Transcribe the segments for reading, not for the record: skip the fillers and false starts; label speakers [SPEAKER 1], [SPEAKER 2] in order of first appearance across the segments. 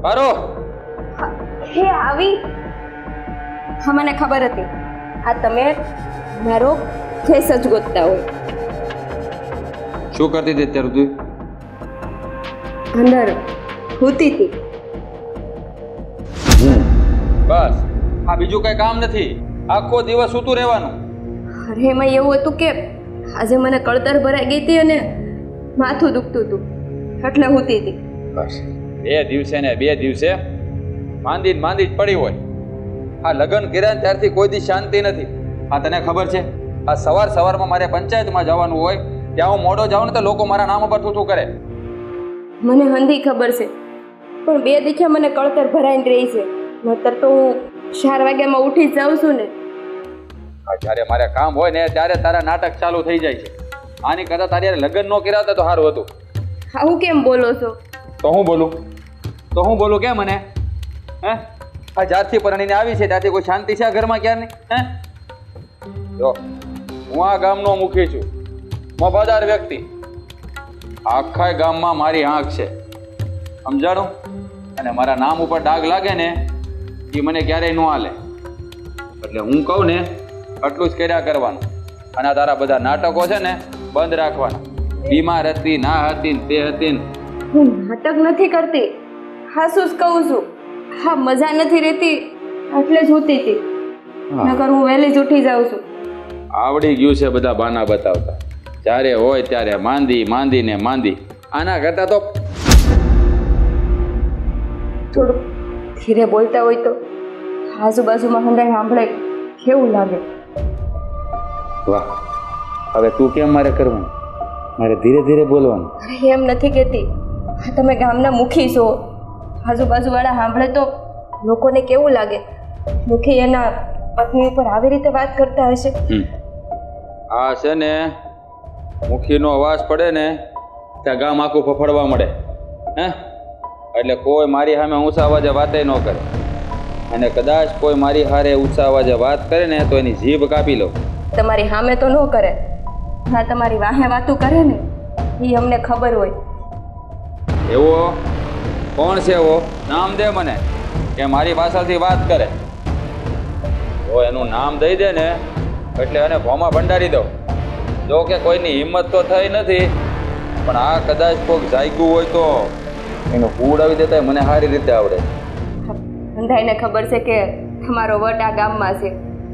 [SPEAKER 1] મારો
[SPEAKER 2] હે આવી. હા મને ખબર હતી આ તમે મારો ફેસ જ ગોતતા હોય.
[SPEAKER 1] શું કરતી હતી અત્યારે તું?
[SPEAKER 2] અંદર હોતી હતી.
[SPEAKER 1] બસ આ બીજું કઈ કામ નથી. આખો દિવસ સૂતું રહેવાનું.
[SPEAKER 2] અરે એમાં એવું હતું કે આજે મને કળતર ભરાઈ ગઈ હતી અને માથું દુખતું હતું એટલે હોતી હતી.
[SPEAKER 1] બસ 2 દિવસે ને 2 દિવસે માંદી જ પડી હોય. આ લગ્ન કર્યા ત્યારથી કોઈ દી શાંતિ નથી. આ તને ખબર છે આ સવારમાં મારે પંચાયતમાં જવાનું હોય ત્યાં હું મોડો જાઉં ને તો લોકો મારા નામ ઉપર થૂથું કરે.
[SPEAKER 2] મને હંધી ખબર છે પણ 2 દીખે મને કળતર ભરાઈને રહી છે. નતર તો હું 4 વાગ્યામાં ઉઠી જ જાઉં છું ને.
[SPEAKER 1] આ જ્યારે મારે કામ હોય ને ત્યારે તારા નાટક ચાલુ થઈ જાય છે. આની કરતાં તારી લગ્ન ન કર્યા હોત તો સારું હતું.
[SPEAKER 2] આવું કેમ બોલો છો?
[SPEAKER 1] તો હું બોલું કે મને હે આ જ્યારથી પરણીને આવી છે ત્યાંથી કોઈ શાંતિ છે આ ઘરમાં ક્યારની? હે જો હું આ ગામનો મુખી છું, વફાદાર વ્યક્તિ. આખા ગામમાં મારી આંખ છે, સમજાણું? અને મારા નામ ઉપર ડાઘ લાગે ને એ મને ક્યારેય ન હાલે. એટલે હું કહું ને એટલું જ કર્યા કરવાનું. અને આ તારા બધા નાટકો છે ને બંધ રાખવાના. બીમાર હતી, ના હતી, તે હતી.
[SPEAKER 2] હું નાટક નથી કરતી, હાસું જ કહું છું. હા મજા નથી રહેતી એટલે જ હોતી હતી. નકર હું વહેલી જ ઉઠી જાઉં છું.
[SPEAKER 1] આવડી ગયું છે બધા બાના બતાવતા. જ્યારે હોય ત્યારે માંદી. આના કરતા તો
[SPEAKER 2] થોડુંક ધીરે બોલતા હોય તો આજુબાજુમાં હંધાઈ સાંભળે કેવું લાગે.
[SPEAKER 1] વાહ, હવે તું કેમ મારે કરવાનું? મારે ધીરે ધીરે બોલવાનું.
[SPEAKER 2] અરે એમ નથી કહેતી. તમે ગામના મુખી છો, આજુબાજુવાળા સાંભળે તો લોકોને કેવું લાગે? મુખી એના પત્ની ઉપર આવી રીતે વાત કરતા હશે.
[SPEAKER 1] આ છે ને મુખીનો અવાજ પડે ને ત્યાં ગામ આખું ફફડવા મળે. હે એટલે કોઈ મારી સામે ઊંચા અવાજે વાતે ન કરે. અને કદાચ કોઈ મારી હારે ઊંચા અવાજે વાત કરે ને તો એની જીભ કાપી લો.
[SPEAKER 2] તમારી સામે તો ન કરે, ના તમારી વાહે વાતું કરે ને એ અમને ખબર હોય.
[SPEAKER 1] એવો કોણ છે? એવો નામ દે મને કે મારી પાછળથી વાત કરે. તો એનું નામ દઈ દે ને એટલે એને ભોમાં ભંડારી દો. જો કે કોઈની હિંમત તો થઈ નથી, પણ આ કદાચ કોઈક જાગ્યું હોય તો એનું કૂડ આવી દેતા મને સારી રીતે આવડે.
[SPEAKER 2] અંધાઈને ખબર છે કે તમારો વટ આ ગામમાં છે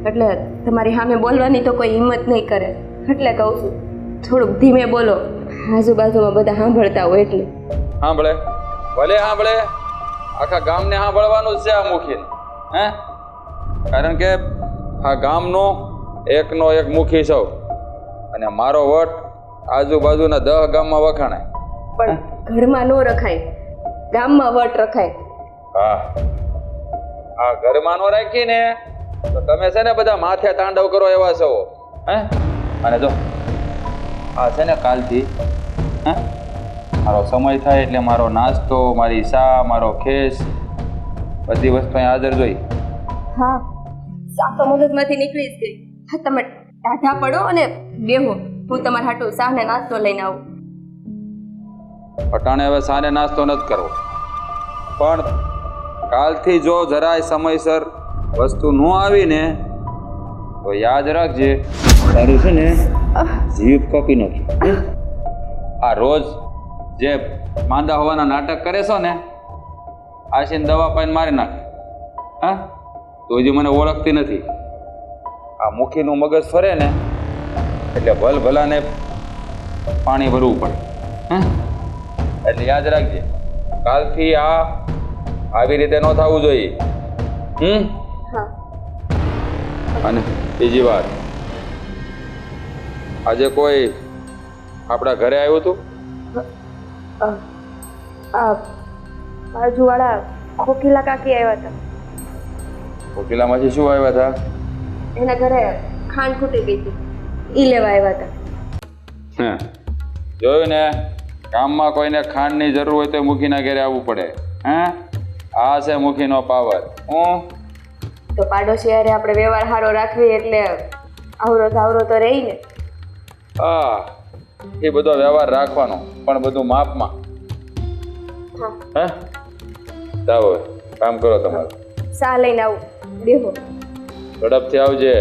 [SPEAKER 2] એટલે તમારી સામે બોલવાની તો કોઈ હિંમત નહીં કરે. એટલે કહું છું થોડુંક ધીમે બોલો, આજુબાજુમાં બધા સાંભળતા હોય એટલે.
[SPEAKER 1] સાંભળે ભલે સાંભળે, આખા ગામને સાંભળવાનું જ છે આ મુખીને. હે કારણ કે આ ગામનો એકનો એક મુખી સૌ. અને મારો વટ આજુબાજુના 10 ગામમાં વખાણાય.
[SPEAKER 2] પણ ઘરમાં ન રખાય, ગામમાં વટ રખાય.
[SPEAKER 1] હા આ ઘરમાં નો રાખીને તો તમે છે ને બધા માથે તાંડવ કરો એવા છો. હે અને જો આ છે ને કાલથી હે મારો સમય થાય એટલે મારો નાસ્તો, મારી સા, મારો ખેસ બધી વસ્તુ અહીં હાજર જોઈ.
[SPEAKER 2] હા સા તો મગજમાંથી નીકળી જ ગઈ. હા તમે ટાઢા પડો અને બેહો, હું તમારા હાટુ સા ને નાસ્તો લઈને આવું.
[SPEAKER 1] અટાણે હવે સાને નાસ્તો નથી કરવો, પણ કાલથી જો જરાય સમયસર વસ્તુ ન આવીને તો યાદ રાખજે તારું છે ને જીભ કાપી નાખી. આ રોજ જે માંદા હોવાના નાટક કરે છો ને આશીને દવા પાઈને મારી નાખે. હા તો હજી મને ઓળખતી નથી. આ મુખીનું મગજ ફરે ને એટલે ભલાને પાણી ભરવું પડે. હા એટલે યાદ રાખજે કાલથી આવી રીતે ન થવું જોઈએ. અને બીજી વાત, આજે કોઈ આપણા ઘરે આવ્યું હતું?
[SPEAKER 2] બાજુવાળા ખોખીલા કાકી આવ્યા હતા.
[SPEAKER 1] કોકિલામાંથી શું આવ્યા હતા?
[SPEAKER 2] એના ઘરે ખાંડ ખૂટી ગઈ હતી, ઈ લેવા આવ્યા હતા.
[SPEAKER 1] જોયું ને, ગામમાં કોઈને ખાંડની જરૂર હોય તો મુખીના ઘરે આવવું પડે. આ છે મુખીનો પાવર.
[SPEAKER 2] તો પાડોશી યારે આપણે વ્યવહાર સારો રાખવી એટલે આવરો તો રહી ને.
[SPEAKER 1] હા એ બધો વ્યવહાર રાખવાનો, પણ બધું માપમાં. હે જાઓ હવે, કામ કરો તમારે.
[SPEAKER 2] સા લઈને આવું દેહો.
[SPEAKER 1] ઝડપથી આવજે,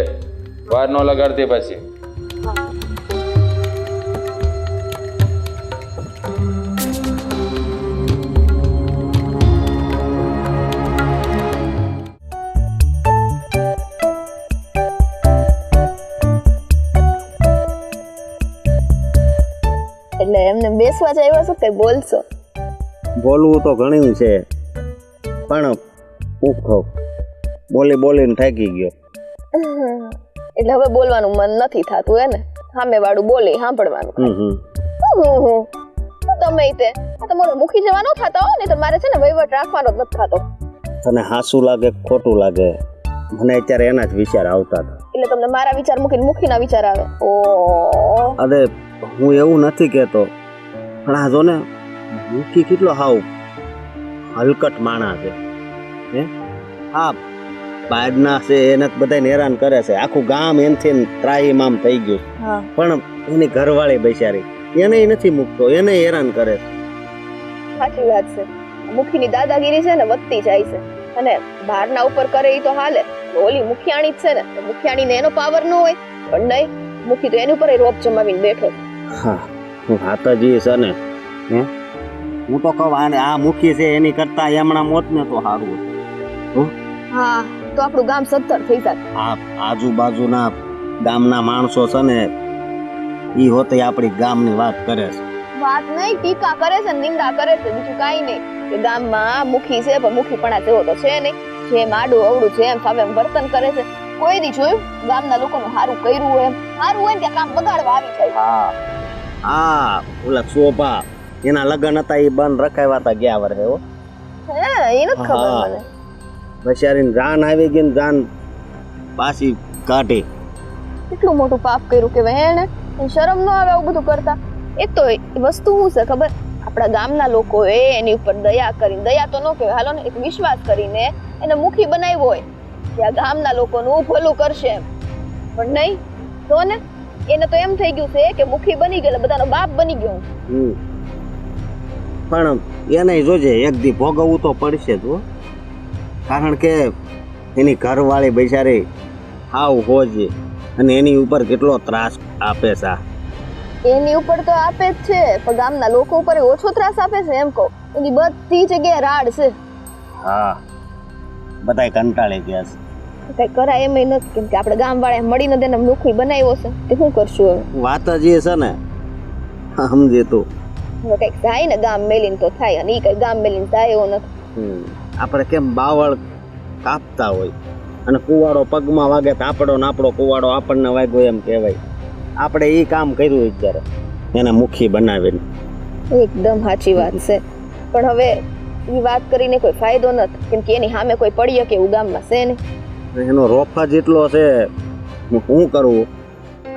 [SPEAKER 1] વાર ન લગાડતી પછી.
[SPEAKER 2] એટલે એમને બેસવા જ આવ્યા છો કે બોલશો?
[SPEAKER 3] બોલવું તો ઘણું છે પણ ભૂખો બોલીને થાકી ગયો.
[SPEAKER 2] એટલે હવે બોલવાનું મન નથી થતું હે ને? સામે વાળું બોલે સાંભળવાનું. તમે તે તમારો મુખી જવા ન થતા હો ને તો મારે છે ને વહીવટ રાખવાનો જ નથી થતો.
[SPEAKER 3] તને હાસું લાગે ખોટું લાગે મને અત્યારે એના જ વિચાર આવતા હતા.
[SPEAKER 2] એટલે તમને મારા વિચાર મૂકીને મુખીના વિચાર આવે? ઓ
[SPEAKER 3] અરે હું એવું નથી કહેતો પણ આ જો ને મુખી કેટલો હાવ હલકટ માણા છે હે. હા બહારના છે એને બધાને હેરાન કરે છે, આખું ગામ એનથી ત્રાહીમામ થઈ ગયું. પણ એની ઘરવાળી બેચારી એને નથી મૂકતો, એને હેરાન કરે છે.
[SPEAKER 2] સાચી વાત છે. મુખીની દાદાગીરી છે ને વધતી જાય છે અને બહારના ઉપર કરે એ તો હાલે. ઓલી મુખિયાણી જ છે ને તો મુખિયાણીને એનો પાવર ન હોય પણ નહીં, મુખી તો એની ઉપર રોપ જમાવીને બેઠો છે.
[SPEAKER 3] હા હાથાજી છે ને હે હું તો કહું આ મુખી છે એની કરતા એમણા મોત ને તો સારું.
[SPEAKER 2] હા તો આપણું ગામ સત્તર થઈ જાય.
[SPEAKER 3] આ આજુબાજુના ગામના માણસો છે ને ઈ હોતે આપણી ગામની વાત કરે છે.
[SPEAKER 2] વાત નહીં, ટીકા કરે છે, નિંદા કરે છે, બીજું કાઈ નહીં. કે ગામમાં મુખી છે પણ મુખીપણા જેવો તો છે નહીં. જેમ આડું અવડું છે એમ ફાવે એમ વર્તન કરે છે. કોઈ દી જોયું ગામના લોકોનું સારું કર્યું હોય એમ? સારું હોય ને ત્યાં કામ બગાડવા આવી જાય.
[SPEAKER 3] હા હા ઓલા શોભા એના લગ્ન હતા એ બંધ રખાવ્યા હતા ગયા વર્ષે. હો
[SPEAKER 2] હે એ નથી ખબર મને.
[SPEAKER 3] બચારીને જાન આવી ગઈ ને જાન પાછી કાઢી.
[SPEAKER 2] કેટલું મોટું પાપ કર્યું કે એને શરમ ન આવે આવું બધું કરતા. એક તો વસ્તુ શું છે ખબર, આપણા ગામના લોકોએ એની ઉપર દયા કરીને, દયા તો ન કહેવાય હાલો ને, એક વિશ્વાસ કરીને એને મુખી બનાવ્યો હોય કે આ ગામના લોકોનું ભલું કરશે એમ. પણ નહીં તો ને એને તો એમ થઈ ગયું છે કે મુખી બની ગયો બધાનો બાપ બની ગયો.
[SPEAKER 3] પણ એને જોજે એક દી ભોગવવું તો પડશે જ હો. કારણ કે એની ઘરવાળી બેચારી હાવ હોજે અને એની ઉપર કેટલો ત્રાસ આપે છે.
[SPEAKER 2] એની ઉપર તો આપે જ છે પણ ગામના લોકો ઉપર ઓછો ત્રાસ આપે છે એમ કહું. એની બધી જગ્યાએ રાડ છે.
[SPEAKER 3] હા બધાય કંટાળી ગયા છે.
[SPEAKER 2] કઈ કરાય એમ નથી કેમ કે આપણે ગામ વાળા મળીને તેને મુખી બનાવ્યો છે. તે શું કરશું હવે?
[SPEAKER 3] વાત જ એ છે ને સમજે તું.
[SPEAKER 2] હવે કઈક થાય ને ગામ મેલીને તો થાય અને ઈ કઈ ગામ મેલીને થાય એવો નથી.
[SPEAKER 3] આપણે કેમ બાવળ કાપતા હોય અને કુવાડો પગમાં વાગે તો આપણો કુવાડો આપણને વાગ્યો એમ કહેવાય. આપણે એ કામ કર્યું અત્યારે એને મુખી બનાવીને.
[SPEAKER 2] એકદમ સાચી વાત છે પણ હવે એ વાત કરીને કોઈ ફાયદો નથી કેમ કે એની સામે કોઈ પડી શકે એવું ગામમાં છે ને.
[SPEAKER 3] એનો રોફા જેટલો છે હું કરવું.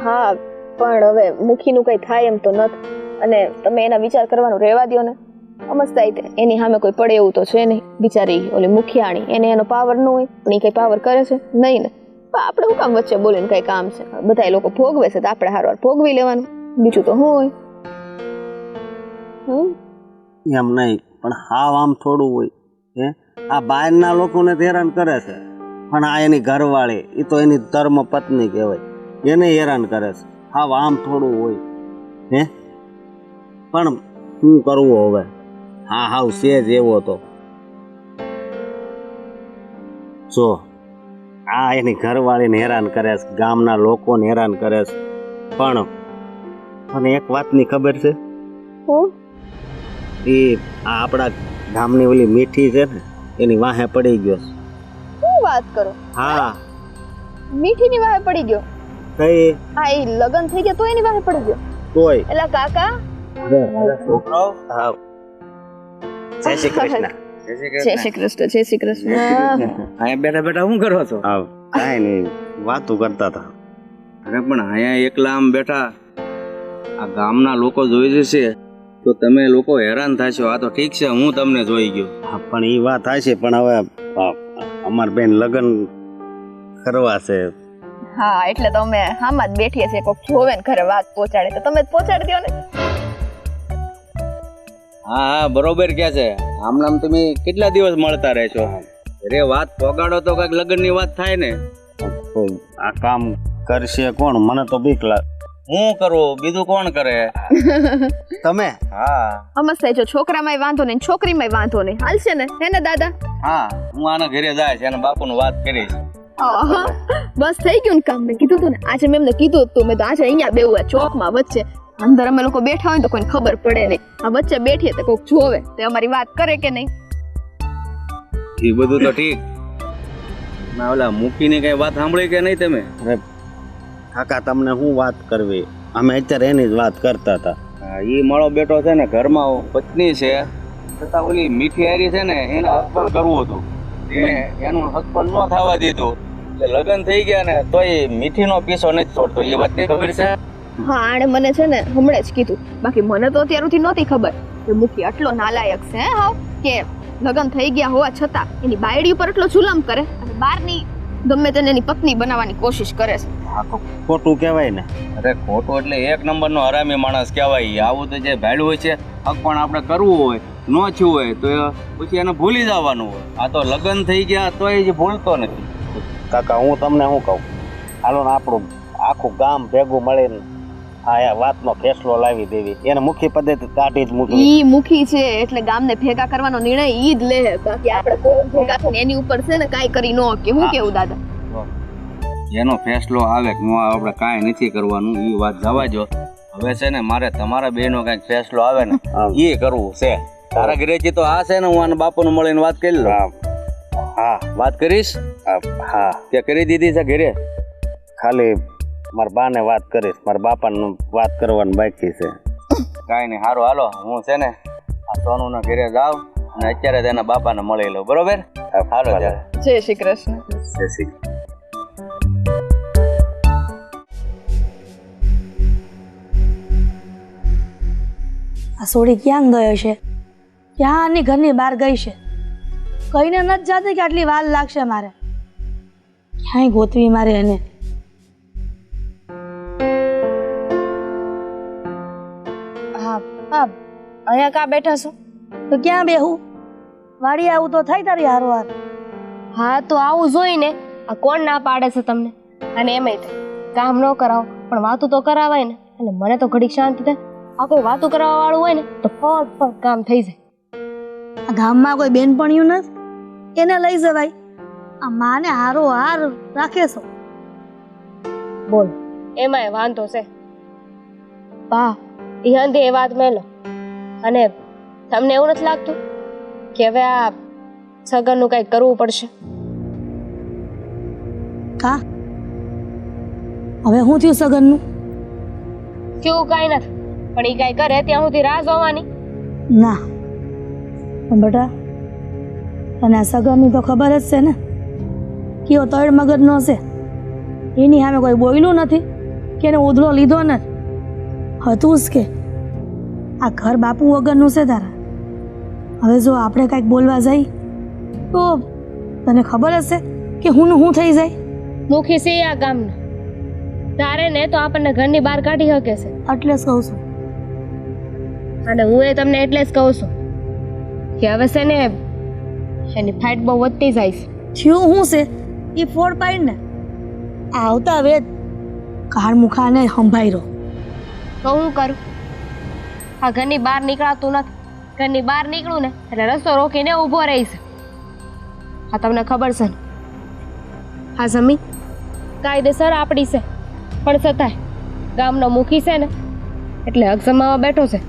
[SPEAKER 3] હા
[SPEAKER 2] પણ હવે મુખીનું કઈ થાય એમ તો નથી અને તમે એના વિચાર કરવાનું રહેવા દો ને. સમજતા એની સામે કોઈ પડે એવું તો છે નહીં. બિચારી ઓલી મુખિયાણી એને એનો પાવર ન હોય પણ એ કઈ પાવર કરે છે નહીં ને. આપણે શું કામ વચ્ચે બોલીને કઈ કામ છે? બધા લોકો ભોગવે છે તો આપણે હારવાર ભોગવી લેવાનું, બીજું તો શું હોય.
[SPEAKER 3] એમ નહીં પણ હાવ આમ થોડું હોય હે. આ બહારના લોકોને હેરાન કરે છે પણ આ એની ઘરવાળી એ તો એની ધર્મ પત્ની કહેવાય એને હેરાન કરે છે. હાવ આમ થોડું હોય હે. પણ શું કરવું હવે? હા હાવ સેજ એવો તો જો આ એની ઘરવાળીને હેરાન કરે છે, ગામના લોકોને હેરાન કરે છે. પણ એક વાતની ખબર છે એ આ આપણા ગામની ઓલી મીઠી છે ને એની વાહે પડી ગયો છે.
[SPEAKER 2] શું વાત કરો? હા મીઠીની વાહે પડી ગયો? કઈ આ એ લગન થઈ ગયા તો એની વાહે પડી ગયો? તોય એલા કાકા
[SPEAKER 3] છોકરાઓ. હા જય શ્રી કૃષ્ણ.
[SPEAKER 2] જય શ્રી કૃષ્ણ. જય શ્રી કૃષ્ણ.
[SPEAKER 4] અહીંયા બેઠા બેઠા શું કરો છો?
[SPEAKER 3] હા કાંઈ નહીં વાતો કરતા હતા.
[SPEAKER 4] અરે પણ અહીંયા એકલા આમ બેઠા આ ગામના લોકો જોઈ જશે તો તમે લોકો હેરાન થશો. આ તો ઠીક છે હું તમને જોઈ ગયો.
[SPEAKER 3] હા પણ એ વાત થાય છે પણ હવે અમાર બેન લગ્ન કરવા છે.
[SPEAKER 2] હા એટલે તો અમે હામાં જ બેઠીએ છીએ. કોક જોવે ને ઘરે વાત પહોંચાડે તો તમે જ પહોંચાડી દો ને.
[SPEAKER 4] હા હા બરોબર કે છે. આમ નામ તમે કેટલા દિવસ મળતા રહેશો? અરે વાત પોગાડો તો કઈક લગ્નની વાત થાય ને.
[SPEAKER 3] તો આ કામ કરશે કોણ? મને તો બીક લાગે.
[SPEAKER 4] હું કરું, બીજું કોણ કરે?
[SPEAKER 3] તમે?
[SPEAKER 4] હા
[SPEAKER 2] અમસ્ત જો છોકરામાંય વાંધો નહીં છોકરીમાંય વાંધો નહીં હાલશે ને હે ને દાદા?
[SPEAKER 4] હા, હું આના ઘરે જાય છે, એના બાપુનું વાત કરીશ.
[SPEAKER 2] આહા, બસ થઈ ગયું ને કામ. મેં કીધું તું ને આજે મેં એમને કીધું તું મેં તો આજે અહીંયા બેવું ચોકમાં વચ્ચે અંદર અમે લોકો બેઠા હોય ને તો કોઈને ખબર પડે નહીં. આ વચ્ચે બેઠીએ તો કોઈક જોવે તો અમારી વાત કરે કે નહીં.
[SPEAKER 4] એ બધું તો ઠીક. ના ઓલા મૂકીને કઈ વાત સાંભળી કે નહીં તમે?
[SPEAKER 3] અરે કાકા, તમને શું વાત કરવી? અમે અત્યારે એની જ વાત કરતા હતા.
[SPEAKER 4] એ મારો બેટો છે ને ઘરમાં પત્ની છે છતાં ઓલી મીઠી હારી છે ને એને હસપણ કરવું હતું. એનું હસપણ ન થવા દીધું એટલે લગ્ન થઈ ગયા ને તોય મીઠીનો પીસો નથી છોડતો. એ વાતની ખબર છે?
[SPEAKER 2] હા, આણે મને છે ને હમણાં જ કીધું. બાકી મને તો અત્યાર સુધી નહોતી ખબર કે મુખી આટલો નાલાયક છે હાવ કે લગ્ન થઈ ગયા હોવા છતાં એની બાયડી ઉપર એટલો જુલમ કરે અને બહારની ગમે તેને એની પત્ની બનાવવાની કોશિશ કરે છે.
[SPEAKER 3] આ તો ખોટું કહેવાય ને.
[SPEAKER 4] અરે ખોટું એટલે એક નંબરનો હરામી માણસ કહેવાય. આવું તો જે ભાડું હોય છે હક પણ આપણે કરવું હોય ન થયું હોય તો પછી એને ભૂલી જવાનું હોય. આ તો લગ્ન થઈ ગયા તોય જ ભૂલતો નથી.
[SPEAKER 3] કાકા, હું તમને શું કહું, હાલો ને આપણું આખું ગામ ભેગું મળીને આ વાતનો ફેસલો લાવી દેવી. એને મુખી પદ્ધતિ કાઢી જ મૂકવી.
[SPEAKER 2] ઈ મુખી છે એટલે ગામને ભેગા કરવાનો નિર્ણય ઈ જ લે. બાકી આપણે કોઈ ભેગા થઈને એની ઉપર છે ને કાંઈ કરી ન કે હું કેવું દાદા?
[SPEAKER 4] એનો ફેસલો આવે કે ન આવે આપણે કાંઈ નથી કરવાનું. એ વાત જવા જો. હવે છે ને મારે તમારા બેનો કાંઈક ફેસલો આવે ને એ કરવું છે. તારા ઘરેથી તો આ છે ને હું આના બાપુને મળીને વાત કરી લઉં.
[SPEAKER 3] હા,
[SPEAKER 4] વાત કરીશ?
[SPEAKER 3] હા,
[SPEAKER 4] તે કરી દીધી છે ઘરે?
[SPEAKER 3] ખાલી મારા બાને વાત કરીશ, મારા બાપાને વાત કરવાની બાકી છે.
[SPEAKER 4] કાંઈ નહીં, સારું હાલો. હું છે ને આ સોનુના ઘરે જાઉં અને અત્યારે તેના બાપાને મળી લઉં. બરોબર? હાલો ત્યારે.
[SPEAKER 2] જય શ્રી કૃષ્ણ.
[SPEAKER 3] જય શ્રી
[SPEAKER 5] આ સોડી ક્યાં ગયો છે? ક્યાં આની ઘરની બહાર ગઈ છે? કહીને નથી જાતી કે આટલી વાર લાગશે મારે. ક્યાંય ગોતવી મારે એને.
[SPEAKER 2] હા હા, અહીંયા કા બેઠા છો?
[SPEAKER 5] તો ક્યાં બેહું? વાડી આવું તો થાય તારી હારવાર.
[SPEAKER 2] હા તો આવું જોઈને આ કોણ ના પાડે છે તમને? અને એમાંય થાય કામ ન કરાવો પણ વાતું તો કરાવાય ને. અને મને તો ઘડીક શાંતિ થાય. આ કોઈ વાતું કરાવવા વાળું હોય ને તો ફટ કામ થઈ જાય.
[SPEAKER 5] આ ગામમાં કોઈ બેનપણીયું નથી? એને લઈ જવાય. આ માને હારો હાર રાખે છો.
[SPEAKER 2] બોલ એમાંય વાંધો છે બા. એ અંધે એ વાત મેલો. અને તમને એવું નથી લાગતું કે હવે આ સગનનું કંઈક કરવું પડશે?
[SPEAKER 5] કા હવે શું થયું સગનનું?
[SPEAKER 2] કેવું કાંઈ નથી પણ એ કાંઈ કરે ત્યાં સુધી રાહ જોવાની.
[SPEAKER 5] ના પણ બેટા, તને આ સગનની તો ખબર જ છે ને કેવો તળ મગજનો છે. એની સામે કોઈ બોલ્યું નથી કે એને ઉધડો લીધો નથી. હતું જ કે આ ઘર બાપુ વગરનું છે તારા. હવે જો આપણે કાંઈક બોલવા જઈ તો તને ખબર હશે કે હું થઈ જાય.
[SPEAKER 2] મુખી છે આ ગામના. તારે ને તો આપણને ઘરની બહાર કાઢી શકે છે.
[SPEAKER 5] એટલે જ કહું છું.
[SPEAKER 2] અને હું એ તમને એટલે જ કહું છું કે હવે છે ને એની ફાઇટ બહુ વધતી જાય છે.
[SPEAKER 5] થયું શું છે એ ફોડ પાડ ને. આવતા વેદ કાર મુખાને સંભાળ્યો
[SPEAKER 2] તો હું કરું? આ ઘરની બહાર નીકળાતું નથી. ઘરની બહાર નીકળું ને એટલે રસ્તો રોકીને ઊભો રહીશ. આ તમને ખબર છે ને આ જમીન કાયદેસર આપણી છે પણ છતાંય ગામનો મુખી છે ને એટલે હક જમાવા બેઠો છે.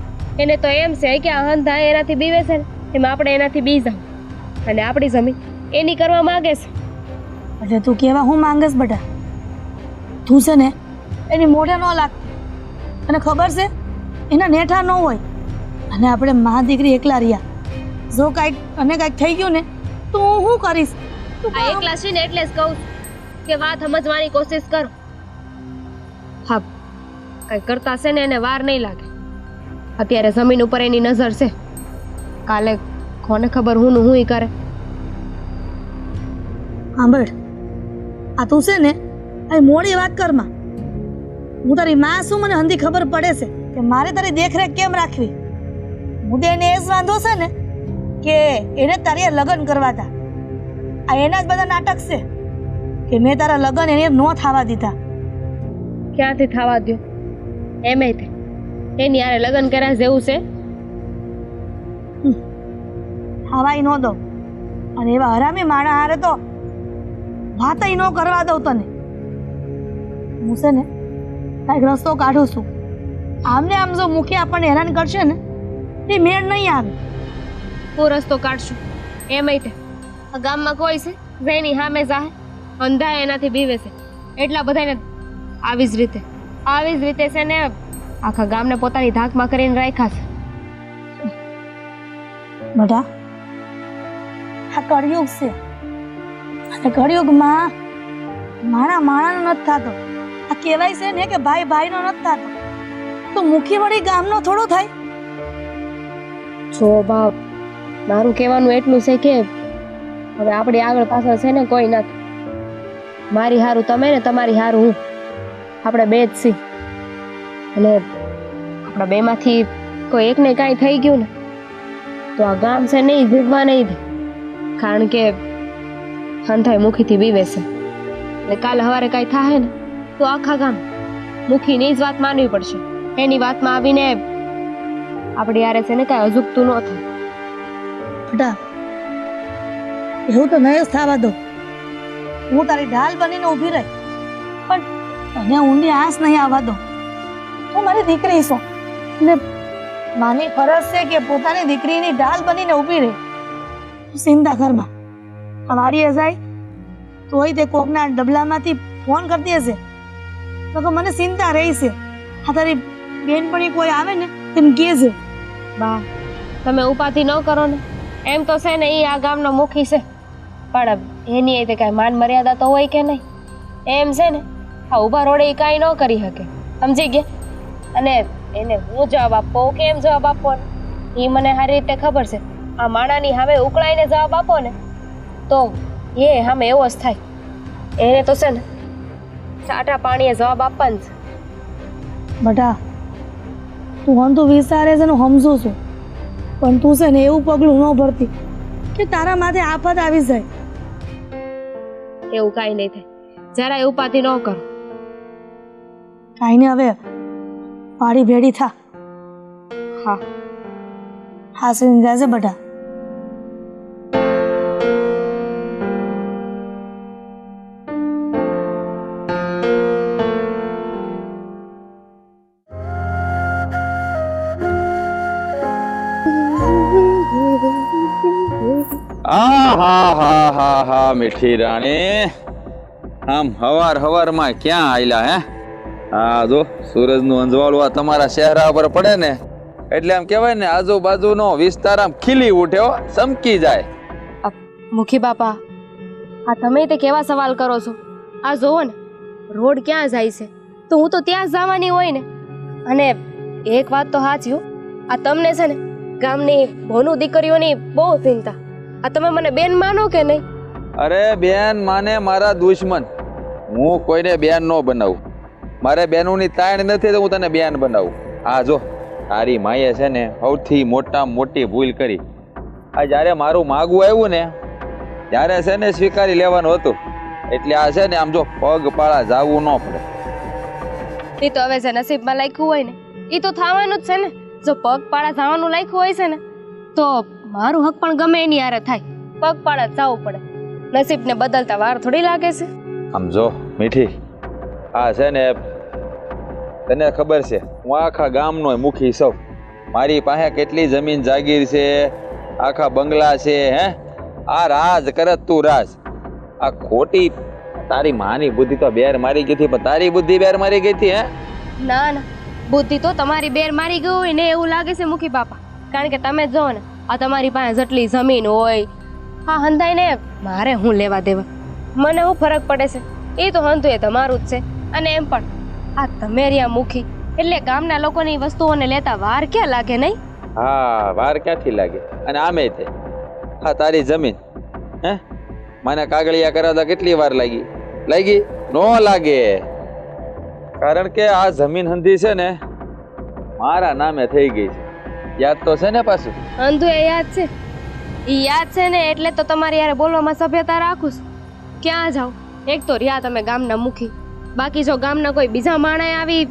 [SPEAKER 2] એને તો એમ છે કે આ હંધા એનાથી બીવે છે ને એમ આપણે એનાથી બી જાવ અને આપણી જમીન એની કરવા માંગે છે.
[SPEAKER 5] એટલે તું કેવા હું માંગસ બેટા? તું છે ને એની મોઢે ન લાગતી. તને ખબર છે એના નેઠા ન હોય. અને આપણે મા દીકરી એકલા રહ્યા. જો કાંઈક અને કાંઈક થઈ ગયું ને તો હું શું કરીશ?
[SPEAKER 2] આ એકલા છે ને એટલે જ કહું છું કે વાત સમજવાની કોશિશ કરો. હા કઈ કરતા છે ને એને વાર નહીં લાગે. અત્યારે જમીન ઉપર એની નજર છે. કાલે કોને ખબર હું કરે.
[SPEAKER 5] સાંભળ, આ તું છે ને આ મોડી વાત કરમાં. હું તારી માં શું, મને હંધી ખબર પડે છે કે મારે તારી દેખરેખ કેમ રાખવી. મુદ્દે એને એ જ વાંધો છે ને કે એને તારે લગ્ન કરવા હતા. આ એના જ બધા નાટક છે કે મેં તારા લગ્ન એને ન થવા દીધા.
[SPEAKER 2] ક્યાંથી થવા દ્યો એમે તે એની યારે લગ્ન કર્યા જેવું છે.
[SPEAKER 5] થવાય ન દો. અને એવા હરામી માણા હારે તો વાતય ન કરવા દઉં તને. હું છે ને કાંઈક રસ્તો કાઢું છું. આમને આમ જો મુખી આપણને હેરાન કરશે ને તે મેળ નહીં આવે.
[SPEAKER 2] હું રસ્તો કાઢશું એમય તે આ ગામમાં કોઈ છે જેની સામે જાહે અંધાય એનાથી બીવે છે એટલા બધાને આવી જ રીતે છે ને આખા ગામને પોતાની ધાકમાં કરીને રાખ્યા છે.
[SPEAKER 5] બેટા આ કળિયુગ છે અને કળિયુગમાં માણાનો નથી થતો. આ કહેવાય છે ને કે ભાઈ ભાઈનો નથી થતો તો મુખી વળી ગામનો થોડો થાય.
[SPEAKER 2] જો બાપ મારું કહેવાનું એટલું છે કે હવે આપણી આગળ પાછળ છે ને કોઈ નથી. મારી હારું તમે ને તમારી હારું હું આપણે બે જ છીએ અને આપણા બેમાંથી કોઈ એકને કાંઈ થઈ ગયું ને તો આ ગામ છે નહીં જીવવા નહીં દે. કારણ કે હંધાઈ મુખીથી બીવે છે એટલે કાલે સવારે કાંઈ થાય ને તો આખા ગામ મુખીની જ વાત માનવી પડશે. એની વાતમાં આવીને આપણી યારે છે ને કાંઈ અજુગતું ન થાય.
[SPEAKER 5] બેટા એવું તો નહીં જ થવા દો. હું તારી ઢાલ બનીને ઊભી રહી પણ તને ઊંડી આંસ નહીં આવવા દો. તું મારી દીકરી છો ને માની ફરજ છે કે પોતાની દીકરીની ઢાલ બનીને ઊભી રહે. તું ચિંતા કરમાં આ વાડીએ જાય તોય તે કોકના ડબલામાંથી ફોન કરતી હશે તો મને ચિંતા રહી છે. આ તારી બેનપણી કોઈ આવે ને તેમ કહે છે.
[SPEAKER 2] બા તમે ઉપાધિ ન કરો ને. એમ તો છે ને એ આ ગામનો મુખી છે પણ એની એ કાંઈ માન મર્યાદા તો હોય કે નહીં. એમ છે ને આ ઊભા રોડે એ કાંઈ ન કરી શકે સમજી ગયા. અને એને હું જવાબ આપવો કેમ જવાબ આપવો એ મને સારી રીતે ખબર છે. આ માણાની સામે ઉકળાઈને જવાબ આપો ને તો એ સામે એવો જ થાય. એને તો છે ને સાટા પાણીએ જવાબ આપવાનું છે.
[SPEAKER 5] બટા તું હંધું વિચારે છે ને સમજું છું પણ તું છે ને એવું પગલું ન ભરતી કે તારા માથે આફત આવી જાય.
[SPEAKER 2] એવું કાંઈ નહીં થાય. જરાય ઉપાધિ ન કરો.
[SPEAKER 5] કાંઈ નહીં હવે વાડી ભેડી થા.
[SPEAKER 2] હા
[SPEAKER 5] હાસવીને જાજે બટા.
[SPEAKER 1] હા મીઠી રાણી આમ હવારમાં ક્યાં આયલા હે? હા જો સૂરજનું અંજવાળું આ તમારા ચહેરા ઉપર પડે ને એટલે આમ કહેવાય ને આજુબાજુનો વિસ્તાર આમ ખીલી ઉઠ્યો ચમકી જાય.
[SPEAKER 2] મુખી બાપા આ તમે તે કેવા સવાલ કરો છો? આ જોવો ને રોડ ક્યાં જાય છે તો હું તો ત્યાં જ જવાની હોય ને. અને એક વાત તો સાચી હો, આ તમને છે ને ગામની ભોનું દીકરીઓની બહુ ચિંતા. આ તમે મને બેન માનો કે નહીં?
[SPEAKER 1] અરે બેન માને મારા દુશ્મન. હું કોઈને બેન ન બનાવું. મારે બેનોની તાણ નથી તો હું તને બેન બનાવું. આ જો તારી માએ છે ને સૌથી મોટામાં મોટી ભૂલ કરી. આ જ્યારે મારું માગવું આવ્યું ને ત્યારે છે ને સ્વીકારી લેવાનું હતું. એટલે આ છે ને આમ જો પગપાળા જાવું ન પડે.
[SPEAKER 2] એ તો હવે જે નસીબમાં લખ્યું હોય ને એ તો થવાનું જ છે ને. જો પગપાળા જવાનું લખ્યું હોય છે ને તો મારું હક પણ ગમે એની હારે થાય. પગપાળા જવું પડે. નસીબને બદલતા વાર થોડી લાગે છે.
[SPEAKER 1] આમ જો મીઠી આ છે ને તને ખબર છે હું આખા ગામનો મુખી છું. મારી પાસે કેટલી જમીન જાગીર છે, આખા બંગલા છે. હે આ રાજ કરત તું રાજ. આ ખોટી તારી માની બુદ્ધિ તો બેર મારી ગઈ હતી પણ તારી બુદ્ધિ બેર મારી ગઈ હતી. હે
[SPEAKER 2] ના ના બુદ્ધિ તો તમારી બેર મારી ગઈ હોય ને એવું લાગે છે મુખી બાપા. કારણ કે તમે જો ને આ તમારી પાસે જેટલી જમીન હોય હા હંધાઈને મારે હું લેવા દેવા. મને શું ફરક પડે છે? એ તો હંધું એ તમારું જ છે. અને એમ પણ આ તમે રહ્યા મુખી એટલે ગામના લોકોની વસ્તુઓને લેતા વાર ક્યાં લાગે નહીં?
[SPEAKER 1] હા વાર ક્યાંથી લાગે? અને આમે તે હા તારી જમીન હે મને કાગળિયા કરાવતા કેટલી વાર લાગી? નો લાગે. કારણ કે આ જમીન હંધી છે ને મારા નામે થઈ ગઈ છે. યાદ તો છે ને પાછું?
[SPEAKER 2] હંધું એ યાદ છે એ યાદ છે ને એટલે તો તમારી યારે બોલવામાં સભ્યતા રાખું છું. ક્યાં જાઓ? એક તો રહ્યા તમે ગામના મુખી, બાકી જો ગામના કોઈ બીજા માણસે આવી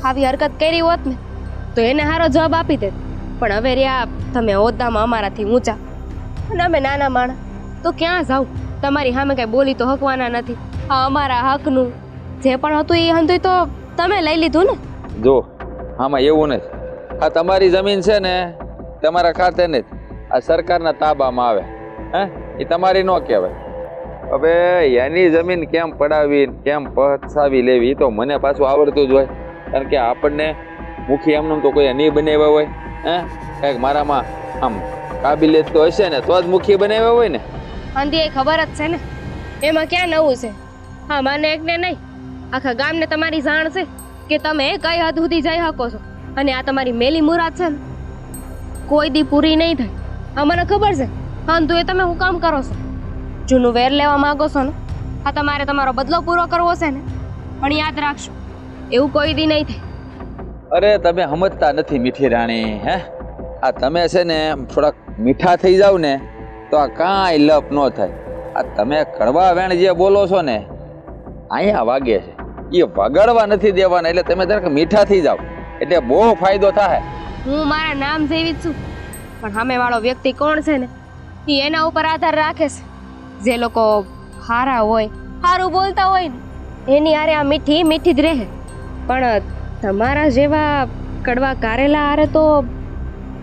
[SPEAKER 2] હરકત કરી હોત ને તો એને સારો જવાબ આપી દેત. પણ હવે રહ્યા તમે હોદ્દામાં અમારાથી ઊંચા અને અમે નાના માણસ, તો ક્યાં જાવ? તમારી સામે કઈ બોલી તો હકવાના નથી. આ અમારા હકનું જે પણ હતું એ હતું તો તમે લઈ લીધું ને.
[SPEAKER 1] જો આમાં એવું નથી, આ તમારી જમીન છે ને તમારા ખાતે ને આ સરકારના તાબામાં આવે, હે એ તમારી ન કહેવાય. હવે એની જમીન કેમ પડાવી કેમ પચાવી લેવી તો મને પાછું આવડતું જ હોય, કારણ કે આપણને મુખી એમનું તો કોઈ નહીં બનાવ્યા હોય. હે કંઈક મારામાં આમ કાબિલિયત તો હશે ને તો જ મુખી બનાવ્યા હોય ને.
[SPEAKER 2] અંધી એ ખબર જ છે ને, એમાં ક્યાં નવું છે? હા, મને એકને નહીં આખા ગામને તમારી જાણ છે કે તમે કઈ હદ સુધી જઈ શકો છો, અને આ તમારી મેલી મુરાદ છે ને કોઈ દી પૂરી નહીં થાય. આ મને ખબર છે. હા, તો એ તમે હું કામ કરો છો? જૂનું વેર લેવા માંગો છો ને? આ તમારે તમારો બદલો પૂરો કરવો છે ને? પણ યાદ રાખશો, એવું કોઈ દી નહીં થાય.
[SPEAKER 1] અરે તમે સમજતા નથી મીઠી રાણી. હે આ તમે છે ને થોડાક મીઠા થઈ જાવ ને તો આ કાંઈ લપ ન થાય. આ તમે કડવા વેણ જે બોલો છો ને અહીંયા વાગે છે, એ વગાડવા નથી દેવાના. એટલે તમે જરાક મીઠા થઈ જાવ એટલે બહુ ફાયદો થાય.
[SPEAKER 2] હું મારા નામ જેવી જ છું, પણ સામેવાળો વ્યક્તિ કોણ છે ને એ એના ઉપર આધાર રાખે છે. જે લોકો સારા હોય, સારું બોલતા હોય ને એની હારે આ મીઠી મીઠી જ રહે. પણ તમારા જેવા કડવા કારેલા હારે તો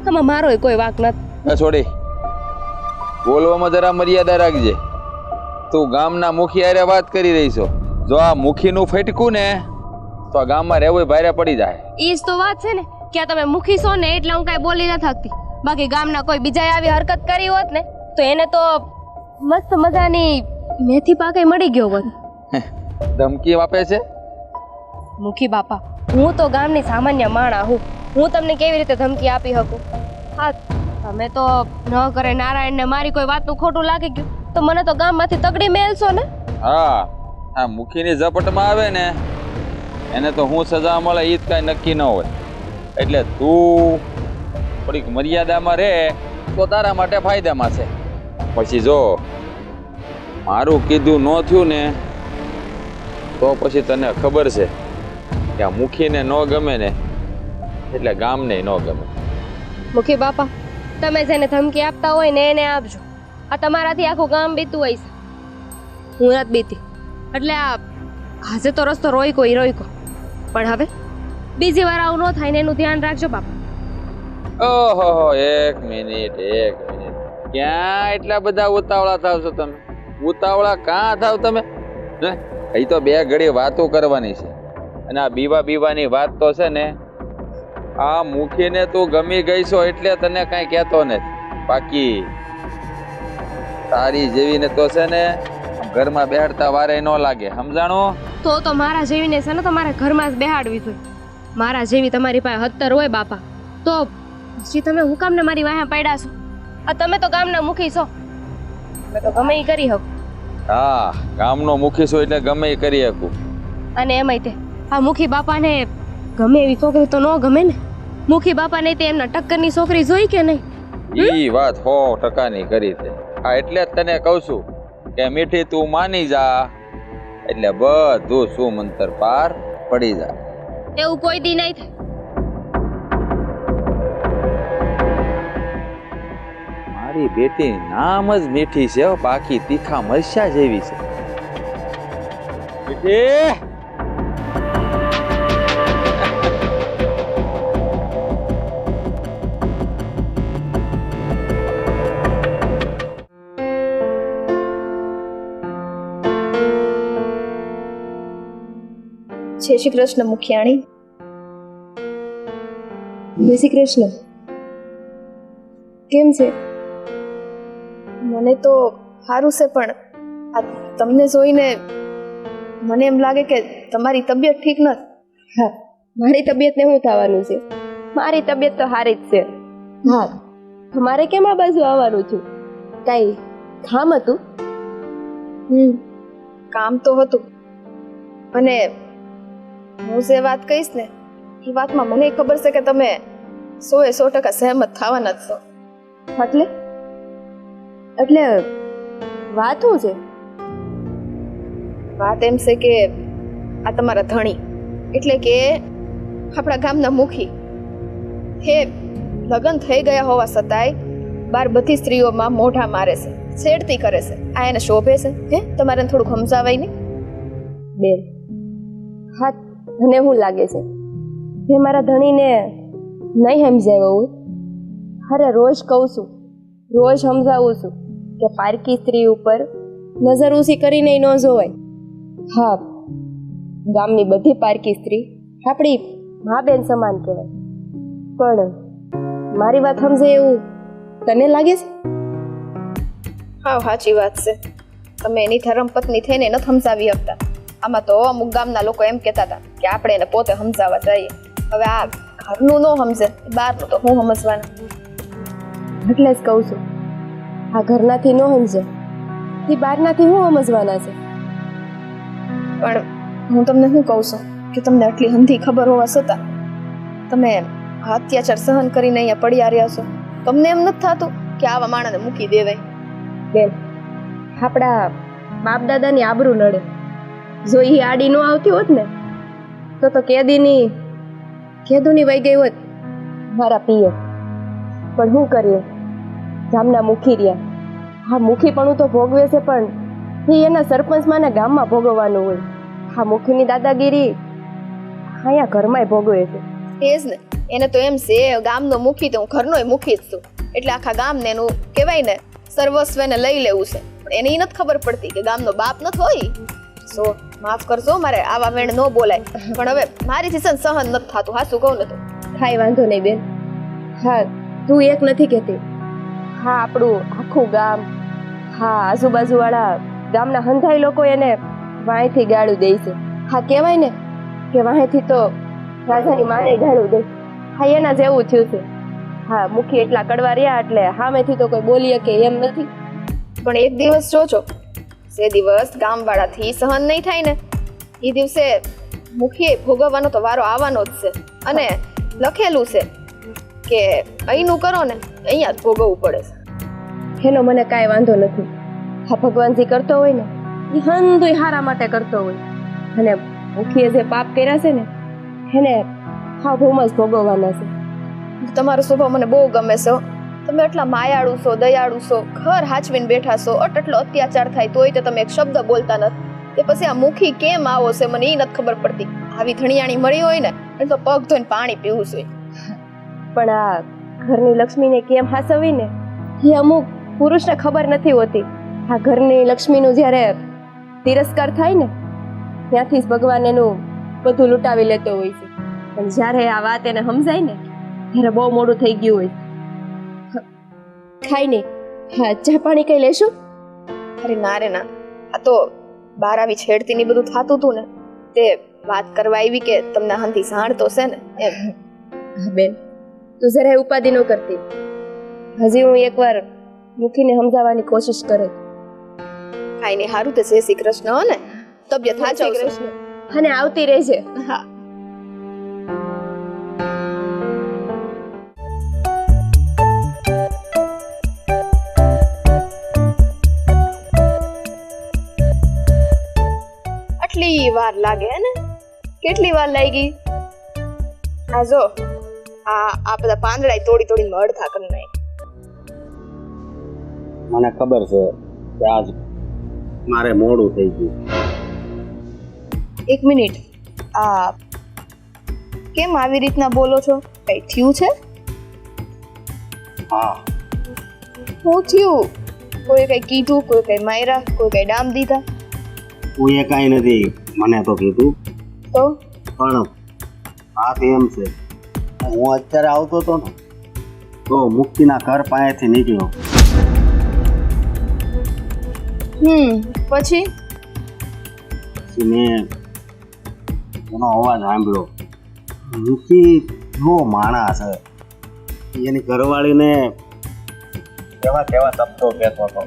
[SPEAKER 2] આમાં મારોય કોઈ વાંક નથી.
[SPEAKER 1] છોડી બોલવામાં જરા મર્યાદા રાખજે. તું ગામના મુખી હારે વાત કરી રહી છો, જો આ મુખીનું ફટકું ને તો આ ગામમાં રહેવું ભારે પડી જાય.
[SPEAKER 2] એ જ તો વાત છે ને કે આ તમે મુખી છો ને એટલે હું કાંઈ બોલી ન થકતી. બાકી ગામના કોઈ બીજાએ આવી હરકત કરી હોત ને તો એને તો મસ્ત મજાની મેથી પાકે મળી ગયો હોત.
[SPEAKER 1] ધમકી આપે છે
[SPEAKER 2] મુખી બાપા, હું તો ગામની સામાન્ય માણા હું તમને કેવી રીતે ધમકી આપી શકું? હા, તમે તો ન કરે નારાયણને મારી કોઈ વાતનું ખોટું લાગી ગયું તો મને તો ગામમાંથી તગડી મેલશો ને.
[SPEAKER 1] હા, આ મુખીની ઝપટમાં આવે ને એને તો હું સજા મળે એ જ કાંઈ નક્કી ન હોય. એટલે તું થોડીક મર્યાદામાં રહે તો તારા માટે ફાયદામાં છે. પછી જો મારું કીધું ન થયું ને તો પછી તને ખબર છે કે આ મુખીને ન ગમે ને એટલે ગામને ન ગમે.
[SPEAKER 2] મુખી બાપા, તમે જેને ધમકી આપતા હોય ને એને આપજો. આ તમારાથી આખું ગામ બીતું હોય છે, હું નથી બીતી. એટલે આ આજે તો રસ્તો રોયકો, પણ હવે બીજી વાર આવું ન થાય ને એનું ધ્યાન રાખજો બાપા.
[SPEAKER 1] ઓહો, એક મિનિટ ક્યાં એટલા બધા ઉતાવળા થાવ છો તમે? ઉતાવળા કાં થાવ તમે? અહીં તો બે ઘડી વાતો કરવાની છે, અને આ બીવાની વાત તો છે ને આ મુખીને તું ગમી ગઈ છો એટલે તને કાંઈ કહેતો નથી. બાકી તારી જેવીને તો છે ને ઘરમાં બેહાડતા વારે ન લાગે, સમજાણું?
[SPEAKER 2] તો મારા જેવીને છે ને તમારે ઘરમાં જ બેહાડવી જોઈએ. મારા જેવી તમારી પાસે 70 હોય બાપા તો પછી તમે હું કામને મારી વાહે પડ્યા છો? આ તમે તો ગામના મુખી છો, તમે તો ગમે એ કરી શકો.
[SPEAKER 1] હા, ગામનો મુખી છો એટલે ગમે એ કરી શકું.
[SPEAKER 2] અને એમાંય તે આ મુખી બાપાને ગમે એવી છોકરી તો ન ગમે ને. મુખી બાપાને તે એમના ટક્કરની છોકરી જોઈ કે નહીં?
[SPEAKER 1] ઈ વાત 100% કરી તે. હા, એટલે જ તને કહું છું કે મીઠી તું માની જા એટલે બધું સુમંતર પાર પડી જાય.
[SPEAKER 2] એવું કોઈ દી નહીં થાય.
[SPEAKER 1] મારી બેટી નામ જ મીઠી છે, બાકી તીખા મરચા જેવી છે. બેટી
[SPEAKER 6] જય શ્રી કૃષ્ણ મુખિયાણી. જય શ્રી કૃષ્ણ. કેમ છે? મને તો સારું છે, પણ આ તમને જોઈને મને એમ લાગે કે તમારી તબિયત ઠીક નથી.
[SPEAKER 2] હા, મારી તબિયતને શું થવાનું છે? મારી તબિયત તો સારી જ છે. હા, તમારે કેમ આ બાજુ આવવાનું છું? કાંઈ કામ હતું?
[SPEAKER 6] કામ તો હતું, અને હું જે વાત કહીશ ને એ વાતમાં મને ખબર છે કે તમે 100% સહેમત થવાના જ છો.
[SPEAKER 2] એટલે એટલે વાત શું છે?
[SPEAKER 6] વાત એમ છે કે આ તમારા ધણી એટલે કે આપણા ગામના મુખી હે લગ્ન થઈ ગયા હોવા છતાંય બાર બધી સ્ત્રીઓમાં મોઢા મારે છે, છેડતી કરે છે. આ એને શોભે છે? હે, તમારે એને થોડુંક સમજાવાય નહીં?
[SPEAKER 2] બેન, હા, તને શું લાગે છે મેં મારા ધણીને નહીં સમજાવ્યો હોય? અરે રોજ કહું છું, રોજ સમજાવું છું કે પારકી સ્ત્રી ઉપર નજર ઊંચી કરીને ન જોવાય. હા, ગામની બધી પારકી સ્ત્રી આપણી મા બેન સમાન કહેવાય. પણ મારી વાત સમજે એવું તને લાગે છે?
[SPEAKER 6] હા, સાચી વાત છે. તમે એની ધર્મપત્ની થઈને ન સમજાવી શકતા. આમાં તો અમુક ગામના લોકો એમ કહેતા હતા કે આપણે એને પોતે સમજાવવા જઈએ. હવે આ ઘરનું ન સમજે, બહારનું તો હું સમજવાના.
[SPEAKER 2] એટલે જ કહું છું, આ ઘરનાથી ન સમજે એ બહારનાથી હું સમજવાના છે.
[SPEAKER 6] પણ હું તમને શું કહું છું કે તમને આટલી હંધી ખબર હોવા છતાં તમે આ અત્યાચાર સહન કરીને અહીંયા પડ્યા રહ્યા છો. તમને એમ નથી થતું કે આવા માણસને મૂકી દેવાય?
[SPEAKER 2] બેન, આપણા બાપ દાદાની આબરૂ નડે. જો એ આડી ન આવતી હોત ને તો કેદુની વહી ગઈ હોત મારા પિયર. પણ શું કરીએ, ગામના મુખી રહ્યા. હા, મુખીપણું તો ભોગવે છે, પણ એ એના સરપંચમાં ને ગામમાં ભોગવવાનું હોય. હા, મુખીની દાદાગીરી અહીંયા ઘરમાંય ભોગવે છે.
[SPEAKER 6] એ જ ને, એને તો એમ છે ગામનો મુખી તો હું ઘરનોય મુખી જ છું, એટલે આખા ગામને એનું કહેવાય ને સર્વસ્વ એને લઈ લેવું છે. પણ એને ઈ નથી ખબર પડતી કે ગામનો બાપ નથી હોય. સો માફ કરજો, મારે આવા વેણ ન બોલાય. પણ હવે મારીથી સહન નથી થતું. હા, શું કહું ને તો
[SPEAKER 2] કાંઈ વાંધો નહીં બેન. હા, તું એક નથી કહેતી. હા, આપણું આખું ગામ, હા, આજુબાજુવાળા ગામના હંધાઈ લોકો એને વાંયથી ગાળું દે છે. હા, કહેવાય ને કે વાંયથી તો રાજાની માને ગાળું દે. હા, એના જેવું થયું છે. હા, મુખી એટલા કડવા રહ્યા એટલે સામેથી તો કોઈ બોલીએ કે એમ નથી.
[SPEAKER 6] પણ એક દિવસ જોજો, જે દિવસ ગામવાળાથી સહન નહીં થાય ને એ દિવસે મુખીએ ભોગવવાનો તો વારો આવવાનો જ છે. અને લખેલું છે કે અહીંનું કરો ને અહીંયા જ ભોગવવું પડે છે.
[SPEAKER 2] એનો મને કાંઈ વાંધો નથી. હા, ભગવાન જે કરતો હોય ને એ હંધુય હારા માટે કરતો હોય. અને મુખીએ જે પાપ કર્યા છે ને એને હા ભૂમાં જ ભોગવવાના છે.
[SPEAKER 6] તમારો સ્વભાવ મને બહુ ગમે છે હો. તમે એટલા માયાળુ છો, દયાળુ છો, ઘર હાચવીને બેઠા છો. આટલો અત્યાચાર થાય તોય તો તમે એક શબ્દ બોલતા નથી. તે પછી આ મુખી કેમ આવો છે મને એ નથી ખબર પડતી. આવી ધણિયાણી મળી હોય ને એ તો પગ ધોઈને પાણી પીવું છે.
[SPEAKER 2] પણ આ ઘરની લક્ષ્મીને કેમ હાસવી ને એ અમુક પુરુષને ખબર નથી હોતી. આ ઘરની લક્ષ્મીનું જ્યારે તિરસ્કાર થાય ને ત્યાંથી જ ભગવાન એનું બધું લૂંટાવી લેતો હોય છે. પણ જ્યારે આ વાત એને સમજાય ને ત્યારે બહુ મોડું થઈ ગયું હોય. ખાઈ નહીં. હા, ચા પાણી કઈ લેશું?
[SPEAKER 6] અરે ના રે ના, આ તો બહાર આવી છેડતી ની બધું થતું હતું ને તે વાત કરવા આવી કે તમને હંથી સાણતો છે ને એમ.
[SPEAKER 2] હા બેન, તું જરાય ઉપાધિ ન કરતી. હજી હું એકવાર મુખીને સમજાવવાની કોશિશ કરે.
[SPEAKER 6] કાંઈ નહીં, સારું તો જય શ્રી કૃષ્ણ હો ને. તબિયત સાચવજો.
[SPEAKER 2] અને આવતી રહેજે.
[SPEAKER 6] હા. આટલી વાર લાગે ને? કેટલી વાર લાગી? આ જો આ બધા પાંદડા તોડી તોડીને અડધા કરી નાખી.
[SPEAKER 3] મને ખબર છે કે આજ મારે મોડું થઈ ગયું.
[SPEAKER 6] એક મિનિટ, આ કેમ આવી રીતના બોલો છો? કઈ થયું છે?
[SPEAKER 3] હા,
[SPEAKER 6] શું થયું? કોઈ કઈ કીધું? કોઈ કઈ માયરા? કોઈ કઈ ડામ દીધા?
[SPEAKER 3] હું એ કાંઈ નથી મને તો કીધું.
[SPEAKER 6] તો
[SPEAKER 3] પણ વાત એમ છે, હું અત્યારે આવતો હતો ને તો મુક્તિના ઘર પાસેથી નીકળ્યો.
[SPEAKER 6] પછી
[SPEAKER 3] મેં એનો અવાજ સાંભળ્યો. મુક્તિ એવો માણસ છે, એની ઘરવાળીને કેવા કેવા શબ્દો કહેતો હતો.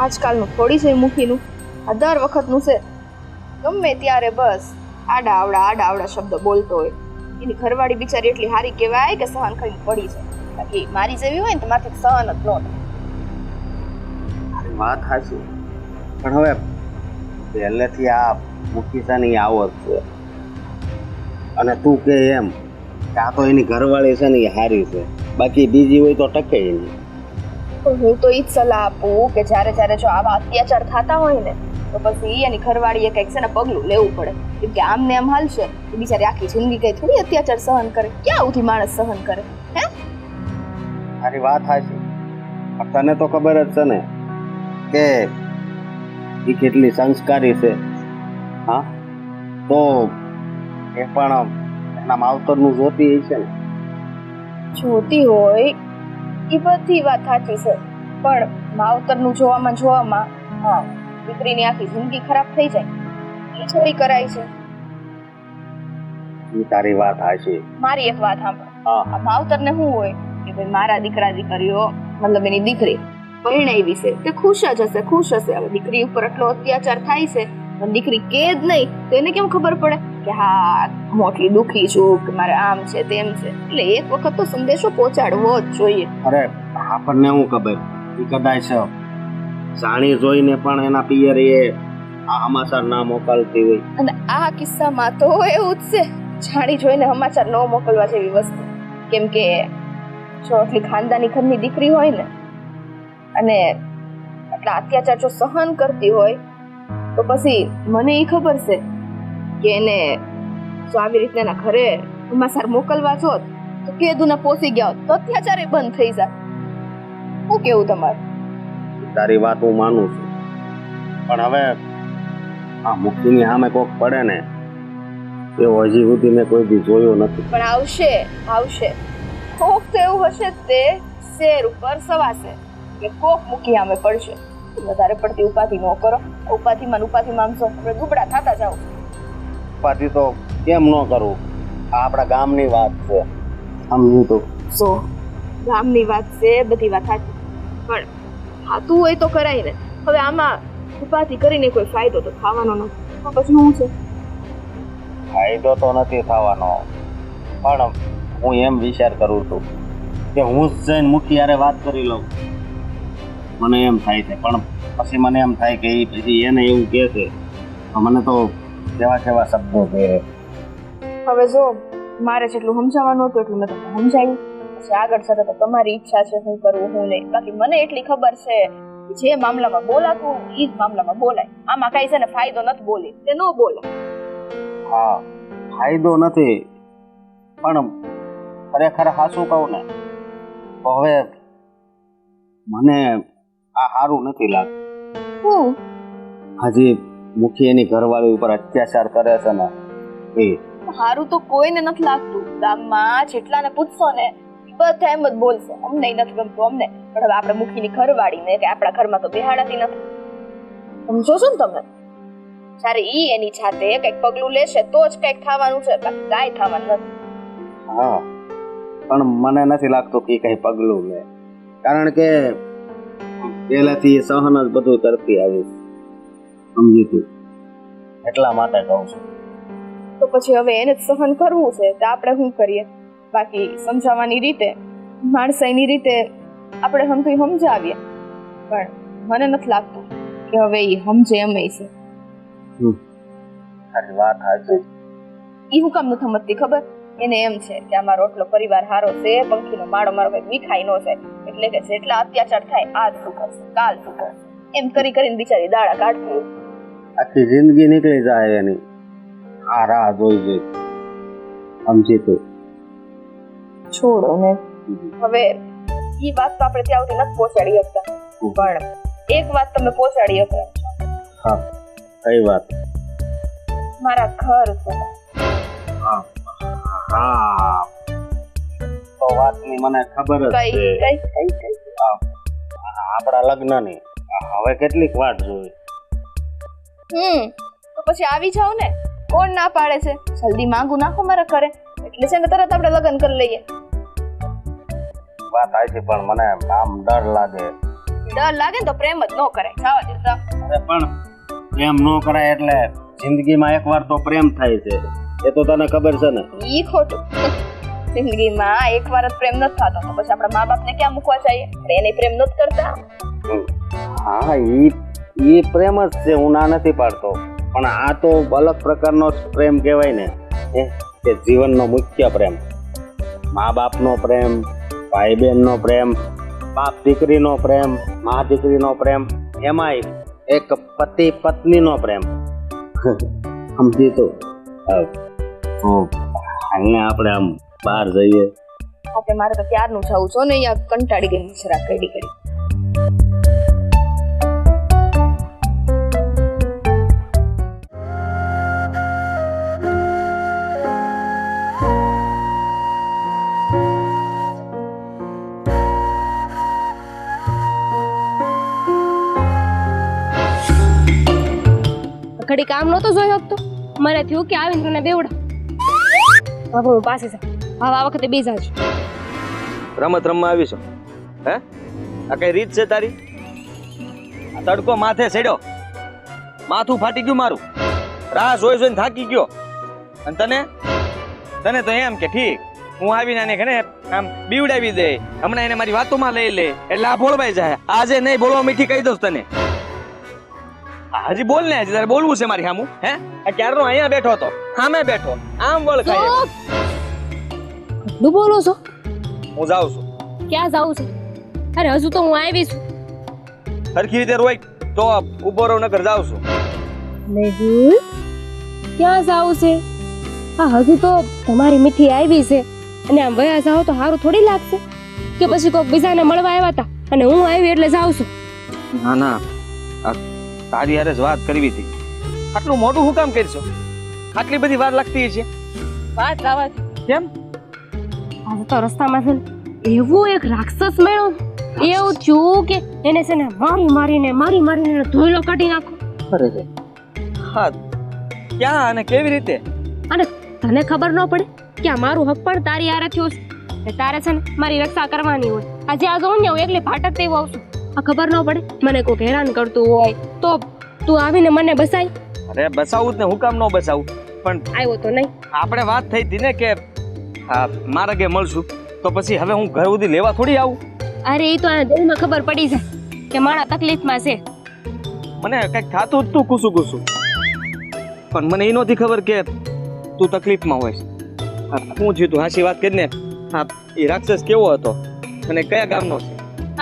[SPEAKER 6] આજકાલનું થોડી છે મુખીનું, આ દર વખતનું છે. ગમે ત્યારે બસ આડા આવડા શબ્દ બોલતો હોય. એની ઘરવાળી બિચારી એટલી હારી કહેવાય કે સહન કરીને પડી છે. બાકી મારી જેવી હોય ને તો મારથી સહન જ ન થાય.
[SPEAKER 3] વાત સાચી, પણ હવે પહેલેથી આ મુખીસાની આવત છે, અને તું કે એમ કે આ તો એની ઘરવાળી છે ને એ હારી છે, બાકી બીજી હોય તો ટકે નહીં.
[SPEAKER 6] પણ હું તો ઈ જ સલાહ આપું કે જ્યારે જ્યારે જો આવા અત્યાચાર થતા હોય ને તો પછી એની ઘરવાળીએ કંઈક છે ને પગલું લેવું પડે. કેમ કે આમને આમ હાલશે તો બિચારી આખી જિંદગી કઈ થોડી અત્યાચાર સહન કરે. ક્યાં સુધી માણસ સહન કરે? હે,
[SPEAKER 3] તારી વાત સાચી, પણ તને તો ખબર જ છે ને કે એ કેટલી સંસ્કારી છે. હા, તો એ પણ એના માવતરનું જોતી હશે ને.
[SPEAKER 6] જોતી હોય એ બધી વાત સાચી છે, પણ માવતરનું જોવામાં હા દીકરીની આખી જિંદગી ખરાબ થઈ જાય એ થોડી કરાય છે.
[SPEAKER 3] એ તારી વાત સાચી.
[SPEAKER 6] મારી એક વાત સાંભળ.
[SPEAKER 3] હા,
[SPEAKER 6] આ માવતરને શું હોય કે ભાઈ મારા દીકરા દીકરીઓ મતલબ એની દીકરી પરણાવી છે તે ખુશ જ હશે, ખુશ હશે. હવે દીકરી ઉપર આટલો અત્યાચાર થાય છે પણ દીકરી કે જ નહીં તો એને કેમ ખબર પડે કે હા મોટલી દુખી છું કે મારે આમ છે તેમ છે? એટલે એક વખત તો સંદેશો પહોંચાડવો જ જોઈએ.
[SPEAKER 3] અરે આપણને શું ખબર, એ કદાચ જાણી જોઈને પણ એના પિયરે આ સમાચાર ના મોકલતી હોય.
[SPEAKER 6] અને આ કિસ્સામાં તો એવું જ છે, જાણી જોઈને સમાચાર ન મોકલવા જેવી વસ્તુ. કેમ કે જો આટલી ખાનદાની ઘરની દીકરી હોય ને અને આટલા અત્યાચાર જો સહન કરતી હોય તો પછી મને એ ખબર છે કે એને જો આવી રીતના એના ઘરે સમાચાર મોકલવા જોત તો કેદુના પોસી ગયા હોત તો અત્યાચારે બંધ થઈ જાય. શું કેવું તમારું?
[SPEAKER 3] તારી વાત હું માનું છું, પણ હવે આ મુખીની સામે કોક પડે ને એવો હજી સુધી મેં કોઈ દી જોયો નથી.
[SPEAKER 6] પણ આવશે કોક તો એવું હશે તે શેર ઉપર સવાશે કે કોક મૂકી સામે પડશે. વધારે પડતી ઉપાધિ ન કરો. ઉપાધિમાં આમસો આપણે દુબળા થતા જાઓ.
[SPEAKER 3] પાછી તો કેમ ન કરું, આ આપણા ગામની વાત છે, સમજ્યું તું?
[SPEAKER 6] સો ગામની વાત છે, બધી વાત સાચી, પણ થાતું હોય તો કરાય ને. હવે આમાં ઉપાધિ કરીને કોઈ ફાયદો તો થવાનો નથી, તો પછી શું છે?
[SPEAKER 3] ફાયદો તો નથી થવાનો, પણ હું એમ વિચાર કરું છું કે હું જ જઈને મુખી યારે વાત કરી લઉં. મને એમ થાય છે, પણ પછી મને એમ થાય કે એ પછી એને એવું કહે છે તો મને તો કેવા શબ્દો કહે.
[SPEAKER 6] હવે જો મારે જેટલું સમજાવવાનું હતું એટલું મેં તમને સમજાવ્યું. પછી આગળ સાથે તો તમારી ઈચ્છા છે શું કરવું શું નહીં. બાકી મને એટલી ખબર છે કે જે મામલામાં બોલાતું એ જ મામલામાં બોલાય. આમાં કઈ છે ને ફાયદો નથી બોલી તે ન બોલાય.
[SPEAKER 3] હા, ફાયદો નથી, પણ ખરેખર હાચું કહું ને તો હવે મને આ સારું નથી લાગતું. હજી મુખી એની ઘરવાળી ઉપર અત્યાચાર કરે છે ને એ
[SPEAKER 6] સારું તો કોઈને નથી લાગતું. ગામમાં જેટલાને પૂછશો ને બધા એમ જ બોલશે અમને નથી ગમતું અમને. પણ હવે આપણે મુખીની ઘરવાળીને કે આપણા ઘરમાં તો બેહાડાતી નથી. સમજો છો ને તમે? જ્યારે ઈ એની જાતે કંઈક પગલું લેશે તો જ કંઈક થવાનું છે, બાકી કાંઈ થવાનું નથી.
[SPEAKER 3] હા, પણ મને નથી લાગતું કે કઈ પગલું લે, કારણ કે પહેલાથી સહન જ બધું કરતી આવી, સમજી તું? એટલા માટે કહું છું.
[SPEAKER 6] તો પછી હવે એને જ સહન કરવું છે તો આપણે શું કરીએ? બાકી સમજાવવાની રીતે માણસાઈની રીતે આપણે સમજાવીએ, પણ મને નથી લાગતું કે હવે એ સમજે એમ છે.
[SPEAKER 3] તારી વાત સાચી.
[SPEAKER 6] એ હું કામ નથી સમજતી ખબર? એને એમ છે કે અમારો એટલો પરિવાર હારો છે, પંખીનો માળો મારો કઈ વિખાઈ ન જાય, એટલે કે જેટલા અત્યાચાર થાય આજ શું કરશે કાલ શું કરશે એમ કરીને બિચારી દાડા કાઢતી.
[SPEAKER 3] આખી જિંદગી નીકળી જાય એની આ રાહ જોઈ, સમજી તું?
[SPEAKER 6] છોડો ને, હવે એ વાત તો આપણે ત્યાં સુધી નથી પહોંચાડી શકતા, પણ એક વાત તમે પહોંચાડી શકો.
[SPEAKER 3] હા, કઈ વાત?
[SPEAKER 6] મારા ઘર છે.
[SPEAKER 3] હા, તો વાતની મને ખબર જ છે.
[SPEAKER 6] કઈ
[SPEAKER 3] આપણા લગ્નની હવે કેટલીક વાટ જોઈ.
[SPEAKER 6] તો પછી આવી જાવ ને, કોણ ના પાડે છે? જલ્દી માંગુ નાખો મારા ઘરે, એટલે છે ને તરત આપણે લગ્ન કરી લઈએ.
[SPEAKER 3] વાત આવી છે, પણ મને આમ ડર લાગે.
[SPEAKER 6] ડર લાગે ને તો પ્રેમ જ ન કરાય. જવા દે જા.
[SPEAKER 3] અરે પણ પ્રેમ ન કરાય એટલે જિંદગીમાં એકવાર તો પ્રેમ થાય છે, એ તો તને ખબર છે ને?
[SPEAKER 6] ઈ ખોટું. જિંદગીમાં એકવાર જ પ્રેમ નથી થતો તો પછી આપણા મા બાપને ક્યાં મૂકવા જઈએ? એને પ્રેમ નથી કરતા.
[SPEAKER 3] હા ઈ પ્રેમ જ છે, હું ના નથી પાડતો, પણ આ તો અલગ પ્રકારનો જ પ્રેમ કહેવાય ને, કે જીવનનો મુખ્ય પ્રેમ, મા બાપનો પ્રેમ, ભાઈ બહેનનો પ્રેમ, બાપ દીકરીનો પ્રેમ, મા દીકરીનો પ્રેમ, એમાંય એક પતિ પત્નીનો પ્રેમ. સમજી તો અહીંયા આપણે આમ બહાર જઈએ.
[SPEAKER 6] આપણે મારે તો ક્યારનું જવું છો ને, અહીંયા કંટાળી ગઈ જરાક કડી કડી.
[SPEAKER 2] ઘડી કામ નહોતો જોઈ શકતો, મને થયું કે આવીને તને બેવડા. હવે હું પાસે છે, હવે આ વખતે બીજા જ.
[SPEAKER 4] રમત રમવા આવીશું હે? આ કઈ રીત છે તારી? આ તડકો માથે ચડ્યો, માથું ફાટી ગયું મારું, રાહ જોઈ જોઈને થાકી ગયો, અને તને તો એમ કે ઠીક હું આવીને આને કે આમ બીવડાવી દે, હમણાં એને મારી વાતોમાં લઈ લે એટલે આ ભોળવાઈ જાય. આજે નહીં ભોળવા મીઠી કહી દઉં તને. હજી બોલ ને, હજી તારે બોલવું છે મારી સામું? હે આ ક્યારનો અહીંયા બેઠો હતો, સામે બેઠો, આમ વળ ખાય.
[SPEAKER 2] કેટલું બોલો છો?
[SPEAKER 4] હું જાઉં છું.
[SPEAKER 2] ક્યાં જાઉં છું? અરે હજુ તો હું આવી છું.
[SPEAKER 4] સરખી રીતે રોય તો ઉભો રહો, નકર જાઉં છું.
[SPEAKER 2] મેહુલ, ક્યાં જાવું છે? હા હજુ તો તમારી મીઠી આવી છે, અને આમ વયા જાઓ તો સારું થોડી લાગશે? કે પછી કોઈક બીજાને મળવા આવ્યા હતા અને હું આવી એટલે જાઉં છું?
[SPEAKER 4] ના ના, તારી હારે જ વાત કરવી હતી. આટલું મોટું હું કામ કરશો? આટલી બધી વાર લાગતી છે?
[SPEAKER 2] વાત લાવા
[SPEAKER 4] કેમ?
[SPEAKER 2] આજે તો રસ્તામાં છે ને એવું એક રાક્ષસ મળ્યો, એવું થયું કે એને છે ને મારી મારીને ધોઈલો કાઢી નાખો.
[SPEAKER 4] અરે રે, હા ક્યાં અને કેવી રીતે?
[SPEAKER 2] અને તને ખબર ન પડે કે આ મારું હક પણ તારી હારે થયું છે, એટલે તારે છે ને મારી રક્ષા કરવાની હોય. આજે આ જોઉં ને હું એકલી ભાટક તેવું આવશું, આ ખબર ન પડે મને કોઈક હેરાન કરતું હોય તો તું આવીને મને બસાય.
[SPEAKER 4] અરે બસાવું જ ને, હું કામ ન બસાવું? પણ
[SPEAKER 2] આવ્યો તો નહીં.
[SPEAKER 4] આપણે વાત થઈ હતી ને કે મારા ઘરે મળશું, તો પછી હવે હું ઘર સુધી લેવા થોડી આવું?
[SPEAKER 2] અરે એ તો આ દિલમાં ખબર પડી છે કે મારા તકલીફમાં છે.
[SPEAKER 4] મને કઈક ખાતું જ તું કુસું કુસું, પણ મને એ નહોતી ખબર કે તું તકલીફમાં હોય. શું થયું તું? હાચી વાત કરીને. હા, એ રાક્ષસ કેવો હતો અને કયા ગામનો છે?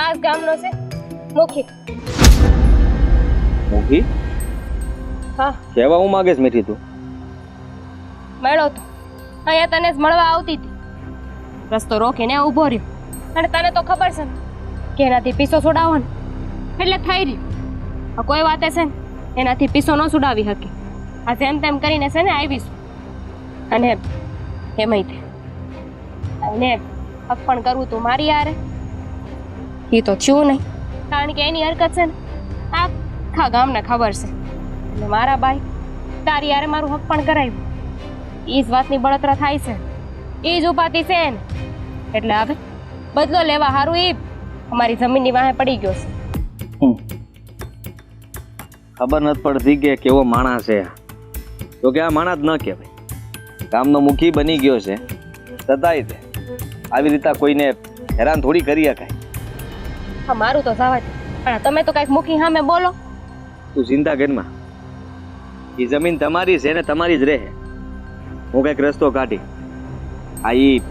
[SPEAKER 2] આ ગામનો છે મુખી.
[SPEAKER 4] મુખી?
[SPEAKER 2] હા,
[SPEAKER 4] કહેવા હું માગે છે મીઠી તું?
[SPEAKER 2] મળ્યો તો અહીંયા તને જ મળવા આવતી હતી, રસ્તો રોકીને ઊભો રહ્યો, અને તને તો ખબર છે ને કે એનાથી પીસો છોડાવવાનો એટલે થઈ રહ્યું. આ કોઈ વાતે છે ને એનાથી પીસો ન છોડાવી શકે. આ જેમ તેમ કરીને છે ને આવીશું, અને એમાંય તે અને હક પણ કરવું તું મારી યારે, એ તો થયું નહીં, કારણ કે એની હરકત છે ને આખા ગામને ખબર છે. એટલે મારા બાઈ તારી યારે મારું હક પણ કરાવ્યું, એ જ વાતની બળતરા થાય છે, એ જ ઉપાતી છે ને. એટલે હવે બદલો લેવા હારું એ અમારી જમીનની વાહે પડી ગયો છે.
[SPEAKER 4] ખબર નથી પડતી કે કેવો માણસ છે. તો કે આ માણસ ન કહેવાય, ગામનો મુખી બની ગયો છે, છતાંય તે આવી રીતે કોઈને હેરાન થોડી કરી શકાય.
[SPEAKER 2] હા મારું તો જવા દે, પણ તમે તો કાંઈક મુખી સામે બોલો.
[SPEAKER 4] તું ચિંતા કરમાં, એ જમીન તમારી છે ને તમારી જ રહે. હું કંઈક રસ્તો કાઢી. આ ઈ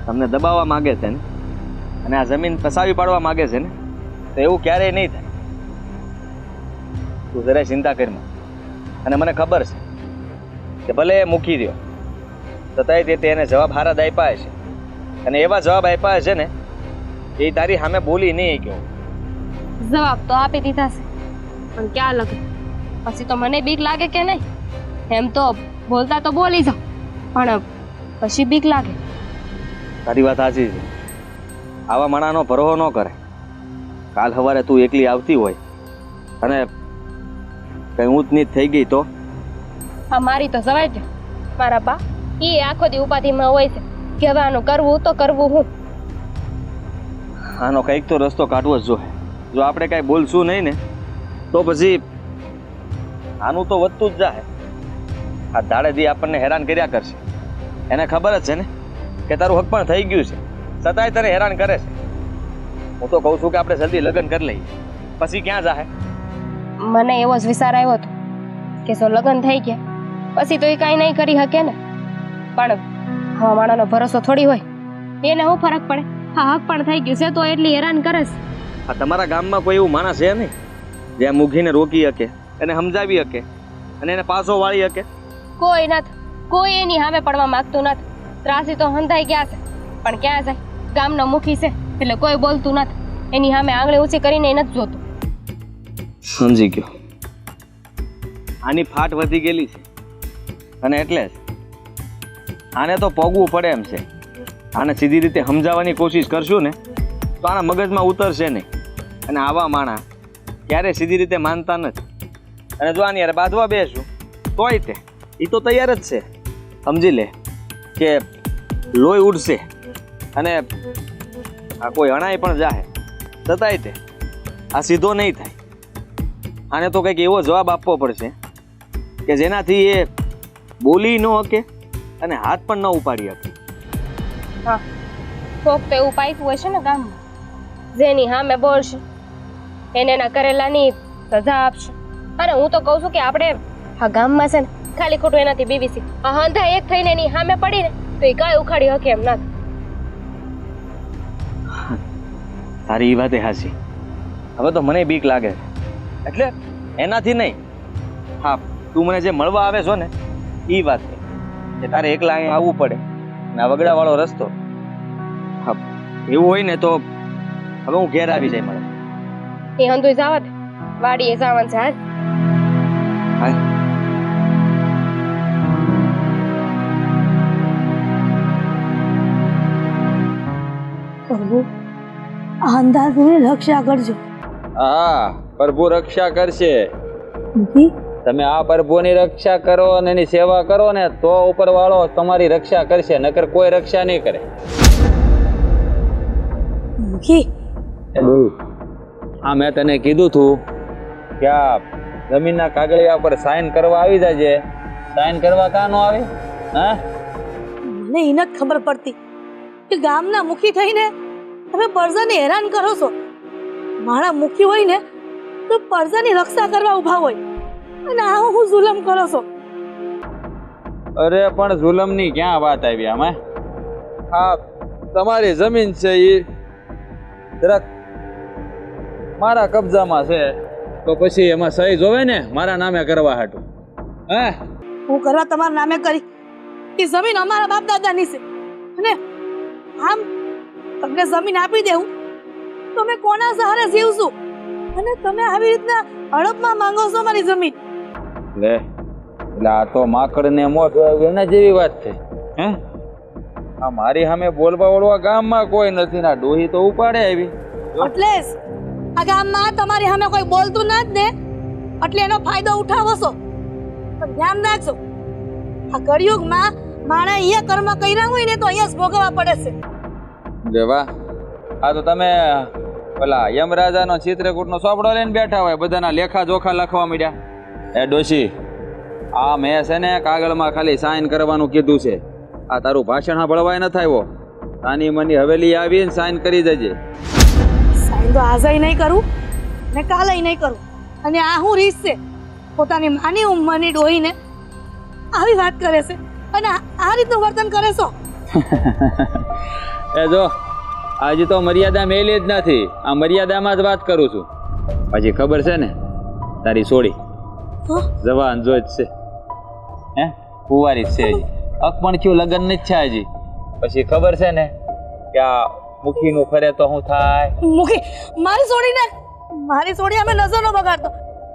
[SPEAKER 4] તમને દબાવવા માંગે છે ને, અને આ જમીન પસાવી પાડવા માંગે છે ને, તો એવું ક્યારેય નહીં થાય. તું જરાય ચિંતા કરમાં. અને મને ખબર છે કે ભલે એ મૂકી દો છતાંય તે એને જવાબ હારા જ આપ્યા છે, અને એવા જવાબ આપ્યા છે ને એ તારી સામે બોલી નહીં ગયો.
[SPEAKER 2] જવાબ તો આપી દીધા છે, પણ ક્યાં લગે પછી તો મને બીક લાગે કે નહીં. એમ તો બોલતા તો બોલી જાઓ, પણ પછી બીક લાગે.
[SPEAKER 4] તારી વાત સાચી છે. આવા માણાનો ભરોહો ન કરે. કાલ સવારે તું એકલી આવતી હોય અને કઈ ઊંચ નીચ થઈ ગઈ તો?
[SPEAKER 2] હા મારી તો સવાય છે. મારા બા એ આખો દી ઉપાધિમાં હોય છે કે હવે આનું કરવું તો કરવું હું.
[SPEAKER 4] આનો કંઈક તો રસ્તો કાઢવો જ જોઈએ. જો આપણે કાંઈ બોલશું નહીં ને તો પછી આનું તો વધતું જ જાય. આ દાડેથી આપણને હેરાન કર્યા કરશે. એને ખબર જ છે ને કે તારું હક પણ થઈ ગયું છે, છતાંય તને હેરાન કરે છે. હું તો કહું છું કે આપણે જલ્દી લગ્ન કરી લઈએ. પછી ક્યાં જાહે?
[SPEAKER 2] મને એવો જ વિચાર આવ્યો હતો કે જો લગ્ન થઈ ગયા પછી તો એ કાંઈ નહીં કરી શકે ને, પણ હવા માણાનો ભરોસો થોડી હોય, એને શું ફરક પડે? હા, હક પણ થઈ ગયું છે તો એટલી હેરાન કરે છે.
[SPEAKER 4] આ તમારા ગામમાં કોઈ એવું માણસ છે નહીં જે આ મુખીને રોકી શકે, એને સમજાવી શકે અને એને પાછો વાળી શકે?
[SPEAKER 2] કોઈ નથી, કોઈ એની સામે પડવા માંગતું નથી. ત્રાસી તો હંધાઈ ગયા છે, પણ ક્યાં જાય? ગામનો મુખી છે એટલે કોઈ બોલતું નથી. એની સામે આંગળી ઊંચી કરીને એ નથી જોતું.
[SPEAKER 4] સમજી ગયો. આની ફાટ વધી ગયેલી છે અને એટલે જ આને તો પોગવું પડે એમ છે. આને સીધી રીતે સમજાવવાની કોશિશ કરશું ને તો આના મગજમાં ઉતરશે નહીં, અને આવા માણા ક્યારે સીધી રીતે માનતા નથી. અને જો આની યાર બાંધવા બેસું તોય તે એ તો તૈયાર જ છે. સમજી લે કે લોહી ઉડશે અને આ કોઈ અણાઈ પણ જાહે, છતાંય તે આ સીધો નહીં થાય. આને તો કંઈક એવો જવાબ આપવો પડશે કે જેનાથી એ બોલી ન શકે અને હાથ પણ ન ઉપાડી શકે.
[SPEAKER 2] હા, કોક તો એવું પાઇપું હશે ને ગામમાં, જેની સામે બોલશે એને એના કરેલાની સજા આપશે. અને હું તો કહું છું કે આપણે આ ગામમાં છે ને ખાલી ખોટું એનાથી બીવીસી આ હંધા એક થઈને એની સામે પડીને તો એ કાંઈ ઉખાડી શકે એમ નથી.
[SPEAKER 4] તારી એ વાતે હાચી. હવે તો મને બીક લાગે છે, એટલે એનાથી નહીં. હા, તું મને જે મળવા આવે છો ને એ વાત કે તારે એકલા અહીં આવવું પડે ને આ વગડાવાળો રસ્તો. હા, એવું હોય ને તો હવે હું ઘેર આવી જાય મળે.
[SPEAKER 2] એ હંધુય જાવત વાડીએ જવાનું છે. હાલ
[SPEAKER 4] હા,
[SPEAKER 5] પ્રભુ આ અંધાધૂની રક્ષા કરજો.
[SPEAKER 1] હા, પ્રભુ રક્ષા કરશે.
[SPEAKER 5] મુખી
[SPEAKER 1] તમે આ પ્રભુની રક્ષા કરો અને એની સેવા કરો ને તો ઉપરવાળો તમારી રક્ષા કરશે, નકર કોઈ રક્ષા નહીં કરે.
[SPEAKER 5] મુખી
[SPEAKER 1] હા, મેં તને કીધું તું કે આ જમીનના કાગળિયા પર સાઈન કરવા આવી જાજે. સાઈન કરવા કાં નો આવે? હા,
[SPEAKER 5] મને એ નથી ખબર પડતી કે ગામના મુખી થઈને તમે પરજાને હેરાન કરો છો. મારા મુખી હોય ને તો પરજાની રક્ષા કરવા ઊભા હોય, અને આ હું જુલમ કરો છો.
[SPEAKER 1] અરે પણ જુલમની ક્યાં વાત આવી આમાં? હા, તમારી જમીન છે એ જરાક મારા કબજામાં છે તો પછી એમાં સહી જોવે ને મારા નામે કરવા હાટું. હા,
[SPEAKER 5] હું કરવા તમારા નામે કરી એ જમીન અમારા બાપ દાદાની છે, અને આમ તમને જમીન આપી દેવું તો મેં કોના સહારે જીવશું? અને તમે આવી રીતના હડપમાં માંગો છો મારી જમીન.
[SPEAKER 1] લે એટલે આ તો માકડ ને મોઢ એના જેવી વાત છે. હે, આ મારી સામે બોલવા વળવા ગામમાં કોઈ નથી ના ડોહી તો ઉપાડે આવી.
[SPEAKER 5] એટલે જ આ ગામમાં તમારી સામે કોઈ બોલતું ના જ ને, એટલે એનો ફાયદો ઉઠાવો છો. પણ ધ્યાન રાખજો, આ કળિયુગમાં માણસ અહીંયા કર્મ કર્યા હોય ને તો અહીંયા જ ભોગવવા પડે છે.
[SPEAKER 1] લે વાહ, આ તો તમે પેલા યમરાજાનો ચિત્રકૂટનો ચોપડો લઈને બેઠા હોય, બધાના લેખા જોખા લખવા માંડ્યા. એ ડોશી, આ મેં છે ને કાગળમાં ખાલી સાઈન કરવાનું કીધું છે. આ તારું ભાષણ સાંભળવાય ન થાય. આની મની હવેલી આવીને સાઈન કરી દેજે.
[SPEAKER 5] સાઈન તો આજે નહીં કરું ને કાલે નહીં કરું. અને આ હું રીત છે પોતાની માની ઉંમરની ડોહીને આવી વાત કરે છે અને આ રીતનું વર્તન કરે છો.
[SPEAKER 1] એ જો આજે તો મર્યાદા મેલી જ નથી, આ મર્યાદામાં જ વાત કરું છું. પછી ખબર છે ને તારી સોડી
[SPEAKER 5] હં?
[SPEAKER 1] જવાન જો જ છે. હે, કુંવારી જ છે હજી, અકપણ થયું, લગ્ન નથી છે હજી. પછી ખબર છે ને કે આ મુખીનું ફરે તો શું થાય?
[SPEAKER 5] મુખી મારી સોડી અમે નજર નો બગાડતો,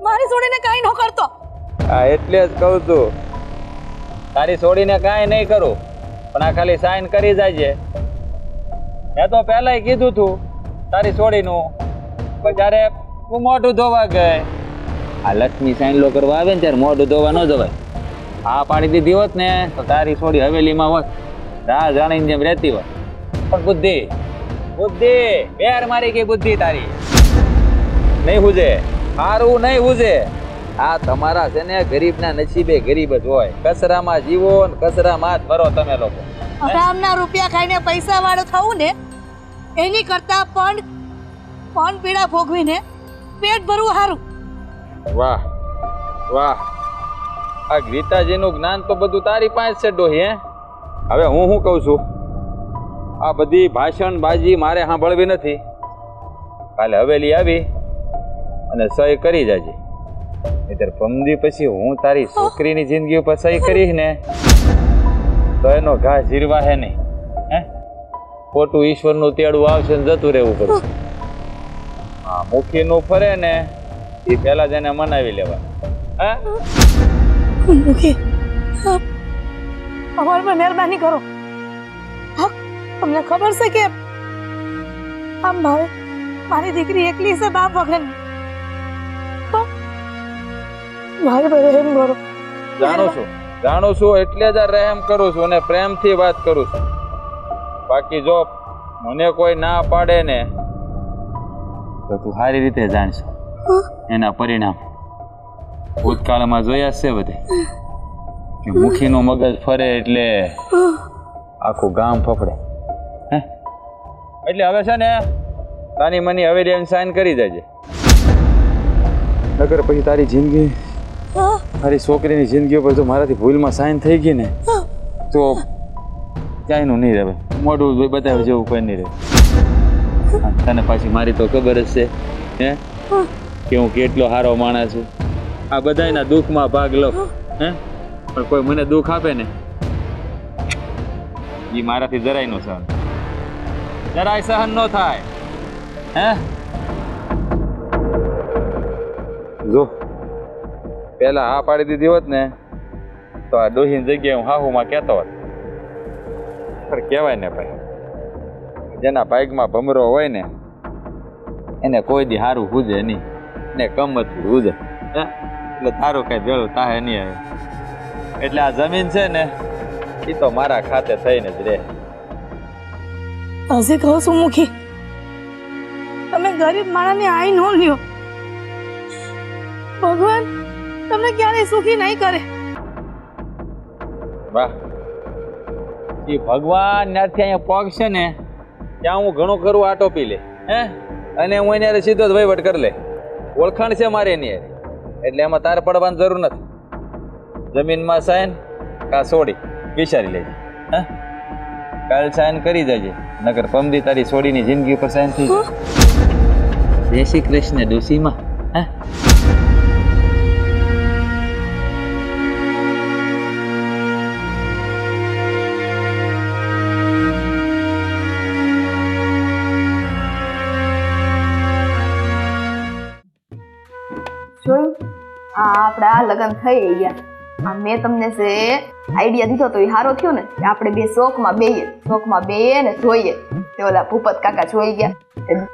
[SPEAKER 5] મારી સોડીને કાંઈ ન કરતો.
[SPEAKER 1] હા, એટલે જ કહું છું તારી સોડીને કાંઈ નહીં કરું, પણ આ ખાલી સાઈન કરી જાજે. મેં તો પહેલાંય કીધું તું તારી સોડીનું, પણ જ્યારે તું મોઢું ધોવા ગઈ, આ લક્ષ્મી સાઈન લો કરવા આવે ને ત્યારે મોઢું ધોવા ન જવાય. આ પાડી દીધી હોત ને તો તારી સોડી હવેલીમાં હોત, રાહ જાણીને જેમ રહેતી હોત. પણ બુદ્ધિ બુદ્ધિ બેર મારી ગઈ બુદ્ધિ તારી. નહીં હુજે, સારું નહીં હુજે. આ તમારા છે ને ગરીબના નસીબે ગરીબ જ હોય. કચરામાં જીવો ને કચરામાં જ મરો તમે લોકો.
[SPEAKER 5] હરામના રૂપિયા ખાઈને પૈસા વાળો થવું ને એની કરતા પણ પીડા ભોગવીને પેટ ભરવું સારું.
[SPEAKER 1] વાહ વાહ, આ ગીતાજીનું જ્ઞાન તો બધું તારી પાસે છે ડોહી. હવે હું શું કહું છું, આ બધી ભાષણબાજી મારે સાંભળવી નથી. કાલે હવેલી આવી અને સહી કરી જાજે, નહીંતર પમદી પછી હું તારી છોકરીની જિંદગી ઉપર સહી કરીશ ને તો એનો ઘા જીરવા હે નહીં. ખોટું ઈશ્વરનું તેડું આવશે ને જતું રહેવું પડશે. હા, મુખીનું ફરે ને એ પહેલા જ એને મનાવી લેવા. હા,
[SPEAKER 5] મુખી, અમારા પર મહેરબાની કરો. હા, તમને ખબર છે કે આમ મારી દીકરી એકલી છે બાપ વગર. મારી પર રહેમ કરો.
[SPEAKER 1] જાણું છું એટલે જ આ રહેમ કરું છું અને પ્રેમથી વાત કરું છું. બાકી જો મને કોઈ ના પાડે ને તો તું સારી રીતે જાણશે એના પરિણામ. ભૂતકાળમાં જોયા છે બધે કે મુખીનું મગજ ફરે એટલે આખું ગામ ફફડે. એટલે હવે છે ને તાની મની હવેલી એમ સાઈન કરી દેજે, નકર પછી તારી જિંદગી, તારી છોકરીની જિંદગી ઉપર જો મારાથી ભૂલમાં સાઈન થઈ ગઈ ને તો ક્યાંયનું નહીં રહે. મોઢું બતાવે જેવું કોઈ નહીં રહે. તને પાછી મારી તો ખબર જ છે કે હું કેટલો સારો માણસ છું. આ બધાયના દુઃખમાં ભાગ લઉં. પણ કોઈ મને દુઃખ આપે ને એ મારાથી જરાય ન સહન, જરાય સહન ન થાય. જો પેલા હા પાડી દીધી હોત ને તો આ ડોહીની જગ્યાએ હું હાહુમાં કહેતો હોત. પણ કહેવાય ને ભાઈ, જેના ભાગમાં ભમરો હોય ને એને કોઈ દી સારું હુજે નહીં, ને કમતથી હુજે. એટલે તારું કઈ ભેળું તાહે નહીં આવે. એટલે આ જમીન છે ને એ તો મારા ખાતે થઈને જ રહે.
[SPEAKER 5] હજી કહું છું મુખી, તમે ગરીબ માણસને આઈ ન લ્યો. ભગવાન તમને ક્યારેય સુખી નહીં કરે.
[SPEAKER 1] વાહ, એ ભગવાન ત્યાંથી અહીંયા પગ છે ને ત્યાં હું ઘણું ખરું આટો પી લે. અને હું એને સીધો જ વહીવટ કરી લે. ઓળખાણ છે મારે એની એટલે એમાં તારે પડવાની જરૂર નથી. જમીનમાં સાઈન કા છોડી વિચારી લેજે. કાલ સાઈન કરી જજે, નગર પમદી તારી છોડીની જિંદગી ઉપર સાઈન થઈ જાય. જય શ્રી કૃષ્ણ ડોસીમાં.
[SPEAKER 6] જોયું, આપણે આ લગ્ન થઈ ગયા. આ મેં તમને જે આઈડિયા દીધો તો એ સારો થયો ને. આપણે બે શોખમાં બેઈએ ને જોઈએ. તે ઓલા ભૂપત કાકા જોઈ ગયા,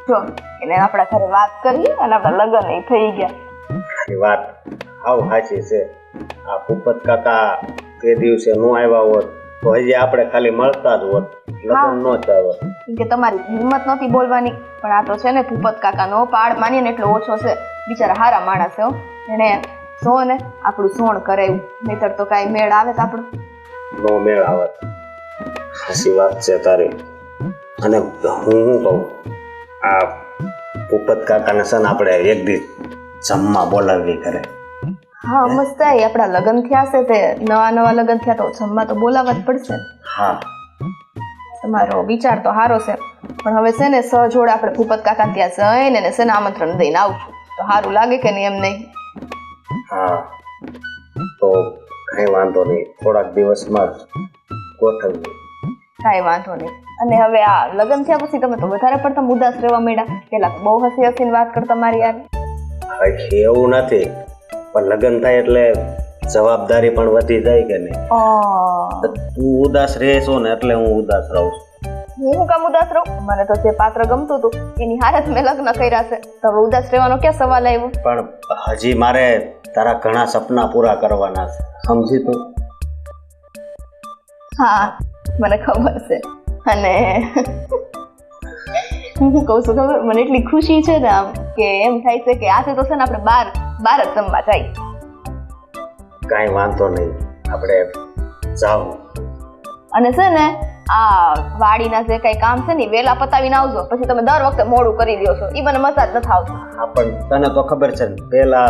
[SPEAKER 6] જો એને આપણા ઘરે વાત કરીએ અને આપણા લગ્ન એ થઈ ગયા.
[SPEAKER 3] એ વાત આવ સાચી છે. આ ભૂપત કાકા તે દિવસે ન આવ્યા હોત તો હજી આપણે ખાલી મળતા જ હોત, લગ્ન ન થયો.
[SPEAKER 6] કે તમારી હિંમત નથી બોલવાની, પણ આ તો છે ને ભૂપત કાકાનો પાડ માનીએ ને એટલો ઓછો છે. બિચારા હારા માણસ છે. એને સો ને આપણું સોણ કરાવ્યું, નહીતર તો કાંઈ મેળ આવે તો આપણું
[SPEAKER 3] નો મેળ આવત. સાચી વાત છે તારી. અને હું શું કહું, આ ભૂપત કાકાને છે ને આપણે એક દી જમવા બોલાવવી કરે.
[SPEAKER 6] હા મસ્ત. આપણા લગ્ન થયા છે, તે નવા લગ્ન થયા તો જમવા તો બોલાવવા જ પડશે.
[SPEAKER 3] હા,
[SPEAKER 6] તમારો વિચાર તો સારો છે, પણ હવે છે ને સહજોડે આપણે ભૂપત કાકા ત્યાં જઈને ને છે ને આમંત્રણ દઈને આવશું તો સારું લાગે કે નહીં? એમ નહીં?
[SPEAKER 3] હા, તો કઈ વાંધો નહીં, થોડાક દિવસમાં જ ગોઠવવું.
[SPEAKER 6] કાંઈ વાંધો નહીં. અને હવે આ લગ્ન થયા પછી તમે તો વધારે પડતા ઉદાસ રહેવા માંડ્યા. પેલા તો બહુ હસી હસીને વાત કરતા મારી યાર.
[SPEAKER 3] હવે એવું નથી, પણ લગ્ન થાય એટલે જવાબદારી પણ વધી જાય કે નહીં? તું ઉદાસ રહે છો ને એટલે હું ઉદાસ રહું છું.
[SPEAKER 6] હું કામ ઉદાસ રહું? મને તો જે પાત્ર ગમતું હતું એની હારે જ મેં લગ્ન કર્યા છે, તો હવે ઉદાસ રહેવાનો ક્યાં સવાલ આવ્યો?
[SPEAKER 3] પણ હજી મારે તારા ઘણા સપના પૂરા કરવાના છે, સમજી તું?
[SPEAKER 6] હા મને ખબર છે. અને હું કહું છું ખબર, મને એટલી ખુશી છે ને આમ કે એમ થાય છે કે આજે તો છે ને આપણે બાર જ જમવા જાય.
[SPEAKER 3] કાંઈ વાંધો નહીં, આપણે જાવ.
[SPEAKER 6] અને છે ને આ વાડીના જે કઈ કામ છે ને વેલા પતાવીને આવજો, પછી તમે દર વખતે મોડું કરી દો છો, એ મને મજા જ નથી આવતી.
[SPEAKER 3] હા પણ તને તો ખબર છે ને પેલા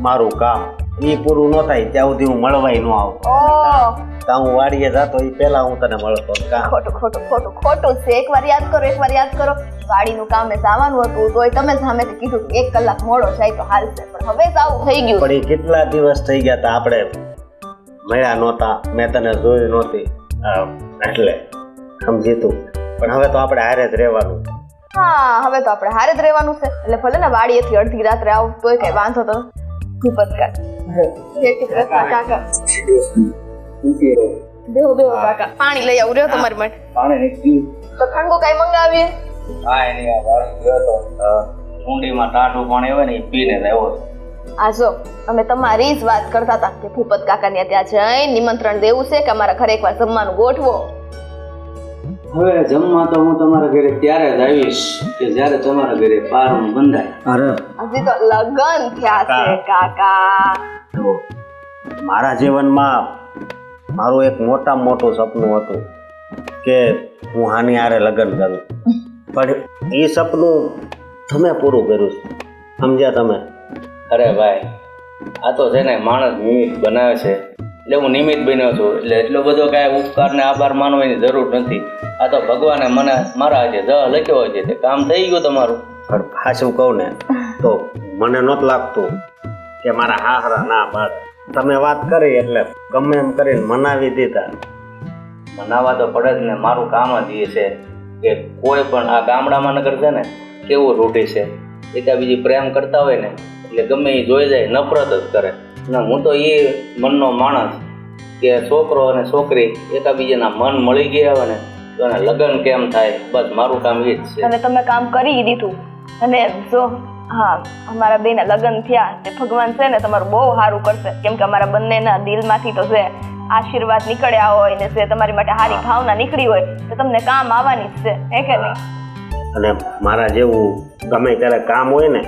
[SPEAKER 3] મારું કામ એ પૂરું ન થાય ત્યાં સુધી હું મળવાય ન આવતો.
[SPEAKER 6] ઓહ,
[SPEAKER 3] ત્યાં હું વાડીએ જતો એ પેલા હું તને મળતો કામ.
[SPEAKER 6] ખોટું ખોટું ખોટું ખોટું છે. એકવાર યાદ કરો, એકવાર યાદ કરો. વાડીનું કામે જવાનું હતું તોય તમે સામેથી કીધું કે 1 કલાક મોડો જાય તો હાલશે, પણ હવે જ આવું થઈ ગયું.
[SPEAKER 3] પણ એ કેટલા દિવસ થઈ ગયા તા આપણે મળ્યા નહોતા, મેં તને જોઈ નહોતી એટલે સમજી તું. પણ હવે તો આપણે હારે જ રહેવાનું.
[SPEAKER 6] હા, હવે તો આપણે હારે જ રહેવાનું છે. એટલે ભલે ને વાડીએથી અડધી રાત્રે આવું તોય કઈ વાંધો તો ભૂપતકા. જય શ્રી કૃષ્ણ કાકા. બેહો બેહો કાકા, પાણી લઈ આવું રહ્યો તમારી માટે. તો ઠંડુ કઈ મંગાવીએ?
[SPEAKER 4] હા એની આ વાળી ગયો તો ઊંડીમાં ટાઢું પાણી આવે ને એ પીને જ આવ્યો હતો.
[SPEAKER 6] આ જો અમે તમારી જ વાત કરતા હતા કે ભૂપત કાકાને ત્યાં જઈને નિમંત્રણ દેવું છે કે અમારા ઘરે એકવાર જમવાનું ગોઠવો.
[SPEAKER 4] હવે જમવા તો હું તમારા ઘરે ત્યારે જ આવીશ કે જ્યારે તમારા ઘરે પારણ બંધાય.
[SPEAKER 3] અરે
[SPEAKER 6] હજી તો લગન થયા છે કાકા.
[SPEAKER 3] જો મારા જીવનમાં મારું એક મોટામાં મોટું સપનું હતું કે હું આની હારે લગ્ન કરું, પણ એ સપનું તમે પૂરું કર્યું છે. સમજ્યા તમે?
[SPEAKER 4] અરે ભાઈ, આ તો છે ને માણસ નિમિત્ત બનાવે છે, એટલે હું નિમિત્ત બન્યો છું. એટલે એટલો બધો કાંઈ ઉપકાર ને આભાર માનવાની જરૂર નથી. આ તો ભગવાને મને મારા જે દ લખ્યો છે તે કામ થઈ ગયું તમારું.
[SPEAKER 3] પણ પાછું કહું ને તો મને નહોતું લાગતું કે મારા હાહરા ના પાડે. તમે વાત કરી એટલે ગમે એમ કરીને મનાવી દીધા.
[SPEAKER 4] મનાવા તો પડે જ ને, મારું કામ જ એ છે કે કોઈ પણ આ ગામડામાં નગર છે ને કેવું રૂઢી છે, એકાબીજી પ્રેમ કરતા હોય ને એટલે ગમે એ જોઈ જાય નફરત જ કરે. ને હું તો એ મનનો માણસ કે છોકરો અને છોકરી એકાબીજાના મન મળી ગયા હોય ને તો એને લગ્ન કેમ થાય, બસ મારું કામ એ જ છે.
[SPEAKER 6] અને તમે કામ કરી દીધું. અને જો હા, અમારા બેના લગ્ન થયા તે ભગવાન છે ને તમારું બહુ સારું કરશે, કેમ કે અમારા બંનેના દિલમાંથી તો છે આશીર્વાદ નીકળ્યા હોય ને જે તમારી માટે સારી ભાવના નીકળી હોય તો તમને કામ આવવાની જ છે, હે કે નહીં?
[SPEAKER 3] અને મારા જેવું ગમે ત્યારે કામ હોય ને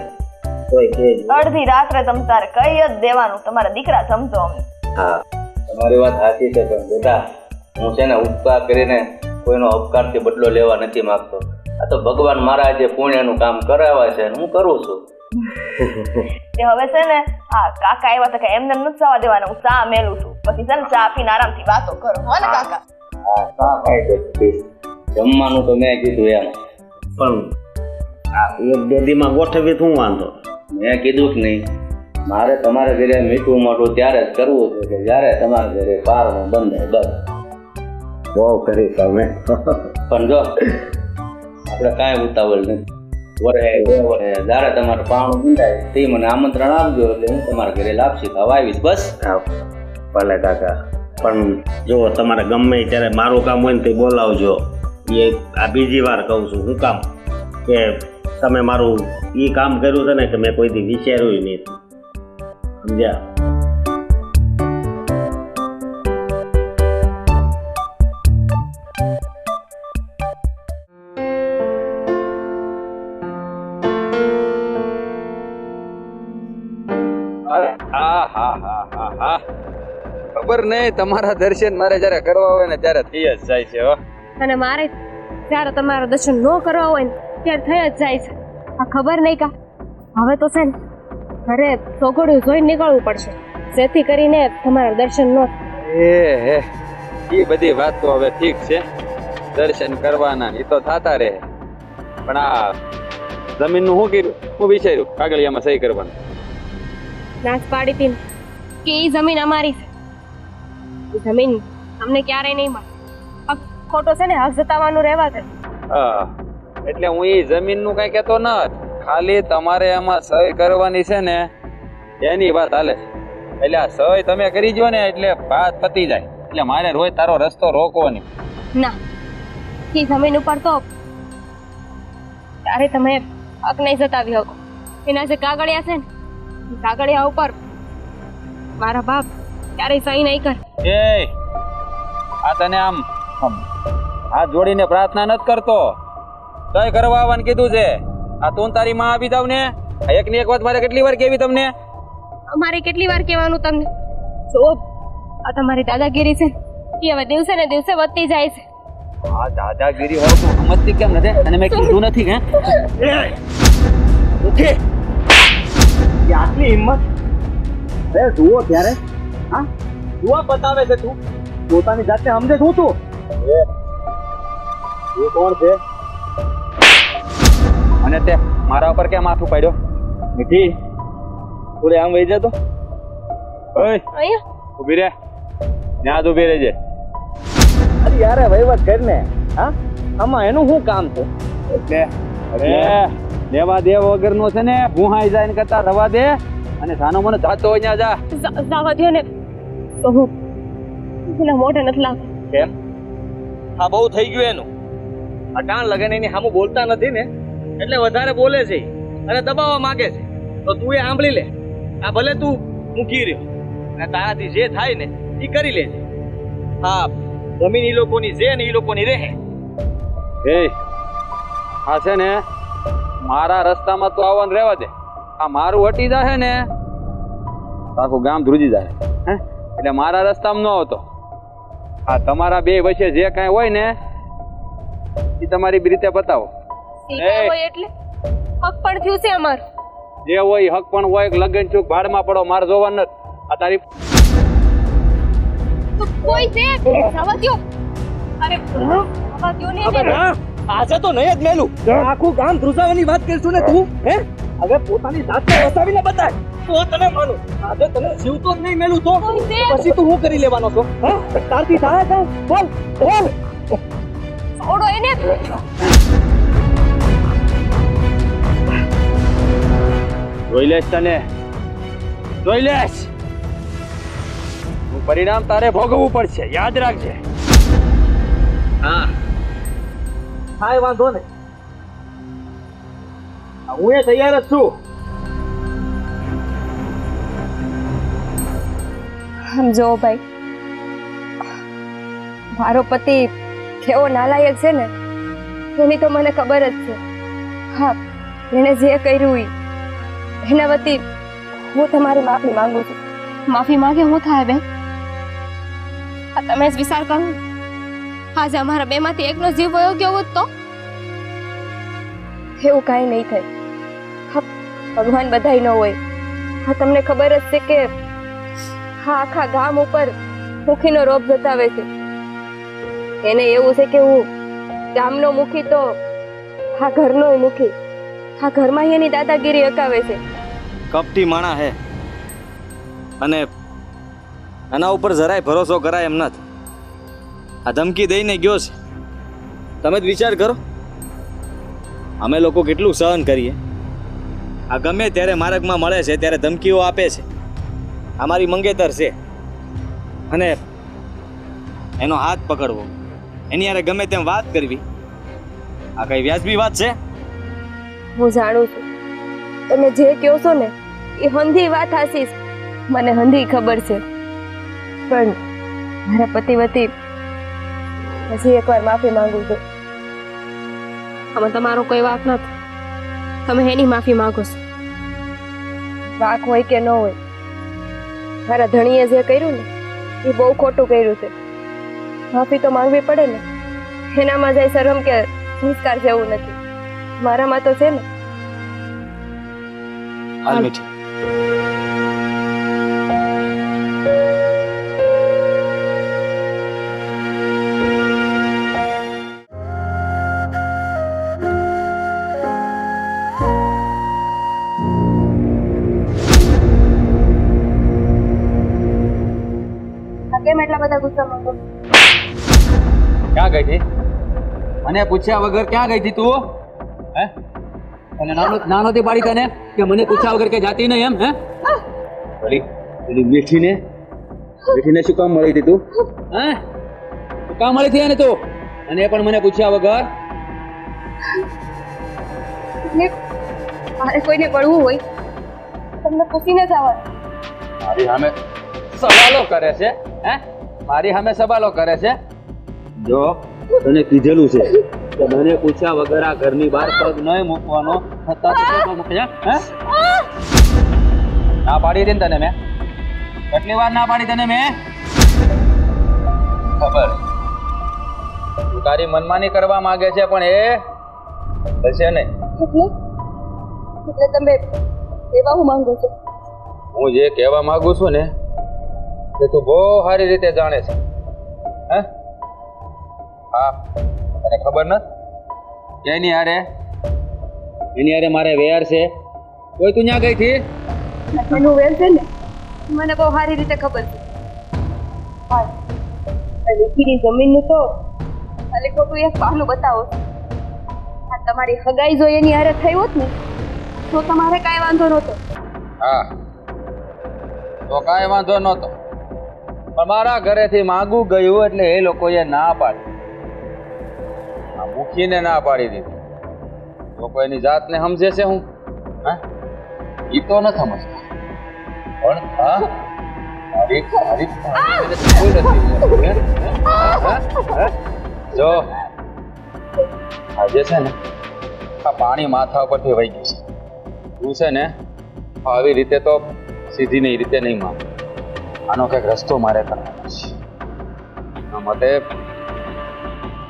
[SPEAKER 3] તોય કહેજો.
[SPEAKER 6] અડધી રાત્રે તમ તારે કહી જ દેવાનું, તમારા દીકરા સમજો અમને.
[SPEAKER 3] હા
[SPEAKER 4] તમારી વાત સાચી છે, પણ બેટા હું છે ને ઉપકાર કરીને કોઈનો અપકારથી બદલો લેવા નથી માંગતો. આ તો ભગવાન મારા જે પુણ્યનું કામ કરાવે છે હું કરું છું.
[SPEAKER 6] તે હવે છે ને હા કાકા આવ્યા તો કે એમને નથી જવા દેવાના, હું ચા મેલું છું, પછી છે ને ચા પીને આરામથી વાતો કરો, હો ને કાકા?
[SPEAKER 4] હા ચા કાંઈ જમવાનું તો મેં કીધું એમ,
[SPEAKER 3] પણ આ એક બે દીમાં ગોઠવી શું વાંધો?
[SPEAKER 4] મેં કીધું કે નહીં, મારે તમારા ઘરે મીઠું મોટું ત્યારે જ કરવું છે કે જ્યારે તમારા ઘરે પારણું બંધાય, બસ.
[SPEAKER 3] બહુ કરી તમે.
[SPEAKER 4] પણ જો આપણે કાંઈ ઉતાવળ નથી, વરે જ્યારે તમારે પારણું બંધાય તે મને આમંત્રણ આપજો એટલે હું તમારા ઘરે લાપસી ખાવા આવીશ, બસ.
[SPEAKER 3] હા ભલે કાકા, પણ જો તમારે ગમે ત્યારે મારું કામ હોય ને તે બોલાવજો. એ આ બીજી વાર કહું છું. હું કામ કે તમે મારું એ કામ કર્યું છે ને કે મેં કોઈ દી વિચાર્યું નહીં. સમજ્યા?
[SPEAKER 1] ખબર નહીં, તમારા દર્શન મારે જયારે કરવા હોય ને ત્યારે થઈ જ જાય છે. હો,
[SPEAKER 2] અને મારે જ્યારે તમારા દર્શન ન કરવા હોય ને ત્યારે થઈ જ જાય છે. આ ખબર નહીં કા હવે તો છે ને ઘરે ચોઘડિયું જોઈને નીકળવું પડશે, જેથી કરીને તમારા દર્શન ન
[SPEAKER 1] એ બધી વાત તો હવે ઠીક છે, દર્શન કરવાના એ તો થતા રહે. પણ આ જમીનનું શું કર્યું? હું વિચાર્યું કાગળિયામાં સહી કરવાનું.
[SPEAKER 2] નાશ પાડી હતી કે એ જમીન અમારી છે, એ જમીન અમને ક્યારેય નહીં મળે. આ ખોટો છે ને હક જતાવવાનું રહેવા દે.
[SPEAKER 1] એટલે હું એ જમીનનું કઈ કહેતો ન, ખાલી તમારે એમાં સહી કરવાની છે ને એની વાત હાલે છે. એટલે આ સહી તમે કરી જો ને એટલે વાત પતી જાય. એટલે મારે રોજ તારો રસ્તો રોકવો નહીં.
[SPEAKER 2] ના, એ જમીન ઉપર તો ત્યારે તમે હક નહીં જતાવી શકો. એના જે કાગળિયા છે ને એ કાગળિયા ઉપર મારા બાપ ક્યારેય સહી નહીં કરે.
[SPEAKER 1] એ આ તને આમ હાથ જોડીને પ્રાર્થના નથી કરતો, સહી કરવા આવવાનું કીધું છે. આ તું તારી માં આપી દઉં ને, એક ની એક વાત મારે કેટલી વાર કેવી તમને?
[SPEAKER 2] અમારે કેટલી વાર કહેવાનું તમને? જો આ તમારી દાદાગીરી છે એ હવે દિવસે ને દિવસે વધતી જાય છે.
[SPEAKER 4] આ દાદાગીરી હોય તો સમજતી કેમ નથી? અને મેં કીધું નથી હે? ઉઠે આટલી હિંમત? અરે જુઓ ત્યારે હા જુઓ બતાવે છે તું પોતાની જાતને સમજે શું તું? એ કોણ છે? અને તે મારા ઉપર કેમ માથું પાડ્યો? મીઠી થોડી આમ વહી જતો. ઓય
[SPEAKER 2] અહીંયા
[SPEAKER 4] ઊભી રે, ત્યાં જ ઊભી રહેજે. અરે યાર વહીવટ કર ને. હા આમાં એનું શું કામ છે? એટલે અરે લેવા દેવ વગરનો છે ને ગુહાઈ જાય ને કરતા રવા દે અને સાનો મને જાતો હોય ત્યાં જા.
[SPEAKER 2] જવા દો ને તો હું એના મોઢે નથી લાગતું.
[SPEAKER 4] કેમ? હા બહુ થઈ ગયું એનું. અટાણ લગન એની સામું બોલતા નથી ને એટલે વધારે બોલે છે અને દબાવવા માંગે છે. તો તું એ સાંભળી લે. આ ભલે તું મૂકી રહ્યો અને તારાથી જે થાય ને એ કરી લેજે. હા જમીન ઈ લોકોની છે ને ઈ લોકોની રહે. એ આ છે ને મારા રસ્તામાં તો આવવાનું રહેવા દે. આ મારું હટી જાય ને આખું ગામ ધ્રુજી જાય હે એટલે મારા રસ્તામાં ન આવતો. આ તમારા બે વચ્ચે જે કાંઈ હોય ને એ તમારી રીતે બતાવો.
[SPEAKER 2] હોય એટલે હક પણ થયું છે અમારું.
[SPEAKER 4] જે હોય હક પણ હોય લગન ચૂક ભાડમાં પડો મારે જોવાનું નથી. આ તારી
[SPEAKER 2] તો કોઈ છે જવા દો. અરે જવા દો ને એને.
[SPEAKER 4] આજે તો નહીં જ મેલું. આખું ગામ ધ્રુજાવાની વાત કરશું ને તું હે? હવે પોતાની જાતને વસાવીને બતાય તો તને માનું. આજે તને જીવતો જ નહીં મેલું તો પછી તું શું કરી લેવાનો છો? હા તારથી થાય છે? બોલ બોલ.
[SPEAKER 2] છોડો એને.
[SPEAKER 4] જોઈ લેશ તને, જોઈ લેશ. પરિણામ તારે ભોગવવું પડશે, યાદ રાખજે. હા કાંઈ વાંધો નહીં. હું એ તૈયાર જ છું.
[SPEAKER 2] સમજો ભાઈ, મારો પતિ કેવો નાલાયક છે ને એની તો મને ખબર જ છે. હા એને જે કર્યું એના વતી હું તમારી માફી માંગુ છું. માફી માંગે હું થાય બેન? આ તમે જ વિચાર કરો. આજે અમારા બેમાંથી એકનો જીવ વયો ગયો હોત તો એવું કાંઈ નહીં થાય. હા ભગવાન બધાય ન હોય. હા તમને ખબર જ છે કે હા આખા ગામ ઉપર મુખીનો રોપ જતાવે છે. એને એવું છે કે હું ગામનો મુખી તો હા ઘરનો મુખી. હા ઘરમાં એની દાદાગીરી અકાવે છે.
[SPEAKER 4] કપટી માણા હે અને આના ઉપર જરાય ભરોસો કરાય એમ નથી. આ ધમકી દઈને ગયો છે. તમે જ વિચાર કરો અમે લોકો કેટલું સહન કરીએ. આ ગમે ત્યારે માર્ગમાં મળે છે ત્યારે ધમકીઓ આપે છે. અમારી મંગેતર છે અને એનો હાથ પકડવો, એની યારે ગમે તેમ વાત કરવી, આ કઈ વ્યાજબી વાત છે?
[SPEAKER 2] હું જાણું છું તમે જે કહો છો ને એ હંધી વાત હાસી છે. મને હંધી ખબર છે પણ મારા પતિ વતી હજી એકવાર માફી માંગુ છું. આમાં તમારો કોઈ વાંક નથી. તમે એની માફી માંગો છો. વાંક હોય કે ન હોય, મારા ધણીએ જે કર્યું ને એ બહુ ખોટું કર્યું છે. માફી તો માંગવી પડે ને. એનામાં જાય શરમ કે સંસ્કાર જેવું નથી. મારામાં તો છે ને.
[SPEAKER 4] હાલ મીઠી.
[SPEAKER 2] કેમ એટલા બધા ગુસ્સામાં છો?
[SPEAKER 4] ક્યાં ગઈ હતી? મને પૂછ્યા વગર ક્યાં ગઈ હતી તું? હે અને નાનોથી પાડી તને કે મને પૂછ્યા વગર કે જાતી નહીં એમ? હે પેલી મીઠીને શું કામ મળી હતી તું? હે શું કામ મળી હતી એને તું? અને એ પણ મને પૂછ્યા વગર?
[SPEAKER 2] મારે કોઈને પડવું હોય તમને પૂછીને જ આવવાનું.
[SPEAKER 4] મારી સામે સવાલો કરે છે. હે મારી સામે સવાલો કરે છે. જો તને કીધેલું છે કે મને પૂછ્યા વગર આ ઘરની બહાર પગ નહીં મૂકવાનો. ના પાડી હતી ને તને મેં? કેટલી વાર ના પાડી તને મેં? ખબર તું
[SPEAKER 1] તારી મનમાની કરવા માંગે છે પણ એ થશે નહીં.
[SPEAKER 2] એટલે તમે એવા હું માંગુ છો?
[SPEAKER 1] હું જે કહેવા માંગુ છું ને તે તું બહુ સારી રીતે જાણે છે. હે હા, તને ખબર નથી એની હારે મારે વેર છે. કોઈ તું ત્યાં ગઈ હતી?
[SPEAKER 2] એનું વેલ છે ને મને બહુ સારી રીતે ખબર છે. હા, લીખીની જમીનનું તો ખાલી ખોટું એક બહાનું બતાવો છો. આ તમારી હગાઈ જો એની હારે થઈ હોત ને તો તમારે કાંઈ વાંધો નહોતો.
[SPEAKER 1] હા, તો કાંઈ વાંધો નહોતો, પણ મારા ઘરેથી માંગવું ગયું એટલે એ લોકોએ ના પાડી. આ મૂકીને ના પાડી દીધી. લોકો એની જાતને સમજે છે હું? હા, ઈ તો ન સમજતા, પણ હા મારી કોઈ નથી. જો આજે છે ને આ પાણી માથા ઉપરથી વહી ગયું છે. તું છે ને આવી રીતે તો સીધી નહીં રીતે નહીં માંગ. આનો કંઈક રસ્તો મારે કરવાનો છે. એના માટે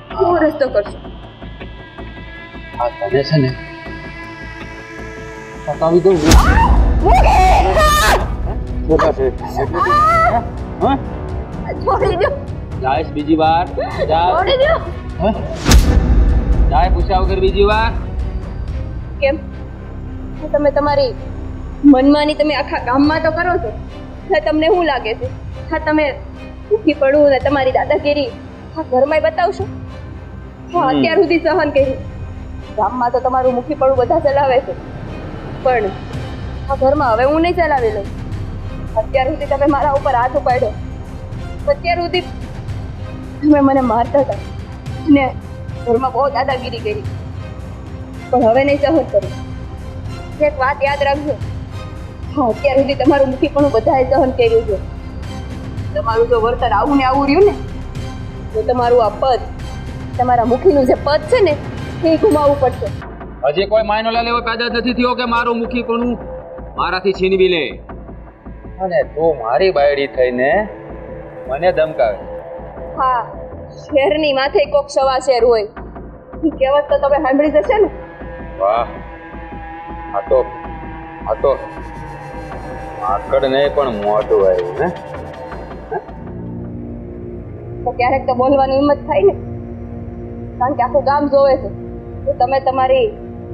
[SPEAKER 2] કેવો રસ્તો કરશો?
[SPEAKER 1] આ તને છે ને પતાવી દઉં.
[SPEAKER 2] છોડી દો,
[SPEAKER 1] જાય બીજી વાર
[SPEAKER 2] છોડી દો.
[SPEAKER 1] જાય પૂછ્યા વગર બીજી વાર.
[SPEAKER 2] કેમ? તમે તમારી મનમાની તમે આખા ગામમાં તો કરો છો. હા, તમને શું લાગે છે? હા, તમે દુઃખી પડવું ને તમારી દાદાગીરી હા ઘરમાં બતાવશો? હા, અત્યાર સુધી સહન કર્યું. ગામમાં તો તમારું મુખી પડવું બધા ચલાવે છે, પણ આ ઘરમાં હવે હું નહીં ચલાવી લઉં. અત્યાર સુધી તમે મારા ઉપર હાથ ઉપાડ્યો, અત્યાર સુધી તમે મને મારતા હતા ને ઘરમાં બહુ દાદાગીરી કરી, પણ હવે નહીં સહન કરું. એક વાત યાદ રાખજો, હા, અત્યાર સુધી તમારું મુખી પણ બધાએ સહન કર્યું છે. તમારું જો વર્તન આવું ને આવું રહ્યું ને તો તમારું આ પદ, તમારા મુખીનું જે પદ છે ને એ ગુમાવવું પડશે.
[SPEAKER 1] હજી કોઈ માયનો લાલ એવો પેદા નથી થયો કે મારું મુખી કોનું મારાથી છીનવી લે. અને તું મારી બાયડી થઈને મને ધમકાવે.
[SPEAKER 2] હા, શેરની માથે કોક સવા શેર હોય, એ કહેવત તો તમે સાંભળી જશે ને.
[SPEAKER 1] વાહ, આ તો આકડ નહીં પણ મોઢું આવ્યું ને.
[SPEAKER 2] તો ક્યારેક તો બોલવાની હિંમત થાય ને, કારણ કે આખું ગામ જોવે છે તો તમે તમારી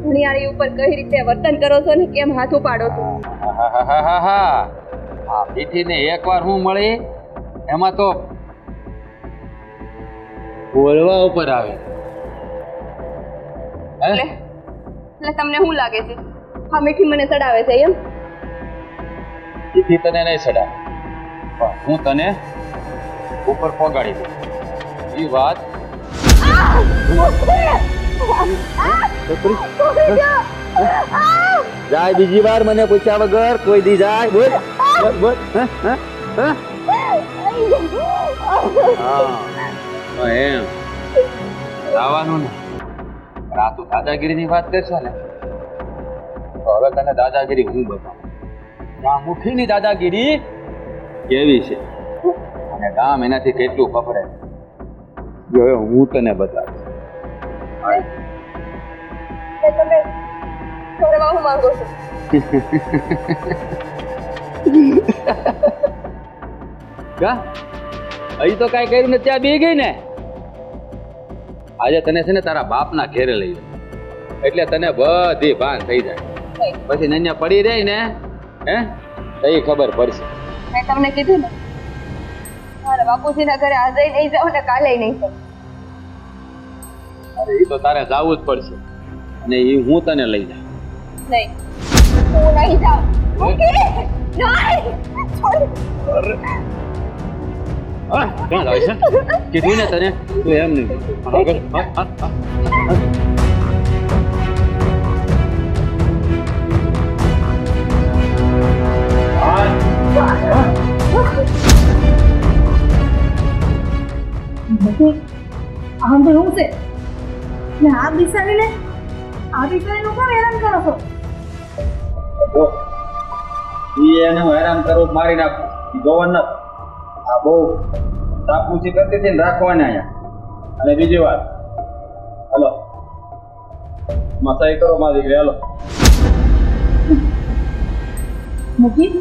[SPEAKER 2] ભણિયાળી ઉપર કઈ રીતે વર્તન કરો છો ને કેમ હાથ ઉપાડો છો.
[SPEAKER 1] આ પીઠીને એકવાર હું મળી એમાં તો બોલવા ઉપર આવે.
[SPEAKER 2] એટલે તમને શું લાગે છે હા મીઠી મને ચડાવે છે એમ?
[SPEAKER 1] પીઠી તને નહીં ચડાવે, પણ હું તને ઉપર પગાડી દઉં. એ વાત જાય બીજી વાર મને પૂછ્યા વગર કોઈ દી જાય. બોલ બોલ બોલ. એમ લાવવાનું ને. આ તું દાદાગીરીની વાત કરશો ને તો હવે તને દાદાગીરી હું બતાવું. આ મુઠ્ઠીની દાદાગીરી કેવી છે અને ગામ એનાથી કેટલું કપડે જો હું તને બતાવીશ.
[SPEAKER 2] તમે કરવા હું માંગો છો?
[SPEAKER 1] કા અહીં તો કાંઈ કર્યું ને ત્યાં બી ગઈ ને. આજે તને છે ને તારા બાપના ઘેરે લઈ જાય એટલે તને બધી ભાન થઈ જાય. પછી નન્યા પડી રહી ને હે તો એ ખબર પડશે.
[SPEAKER 2] મેં તમને કીધું ને મારા બાપુજીના ઘરે આજે નહીં જાઓ ને કાલે નહીં જાઓ.
[SPEAKER 1] અરે એ તો તારે જાવું જ પડશે અને એ હું તને લઈ જાય.
[SPEAKER 2] નહીં, હું નહીં જાઉં. નહીં, છોડ.
[SPEAKER 1] હા ક્યાં જાય છે? કીધું ને તને તું એમ નહીં.
[SPEAKER 5] આમ તો એવું છે ને આ બિસાડીને કોણ હેરાન કરો છો?
[SPEAKER 1] એને હું હેરાન કરું મારી નાખું જોવા ન. આ બહુ તાપુચી કરતી હતી ને રાખવાને અહીંયા અને બીજી વાત, હાલો મસાઈ કરો મારી દીકરી, હાલો.
[SPEAKER 5] મૂકી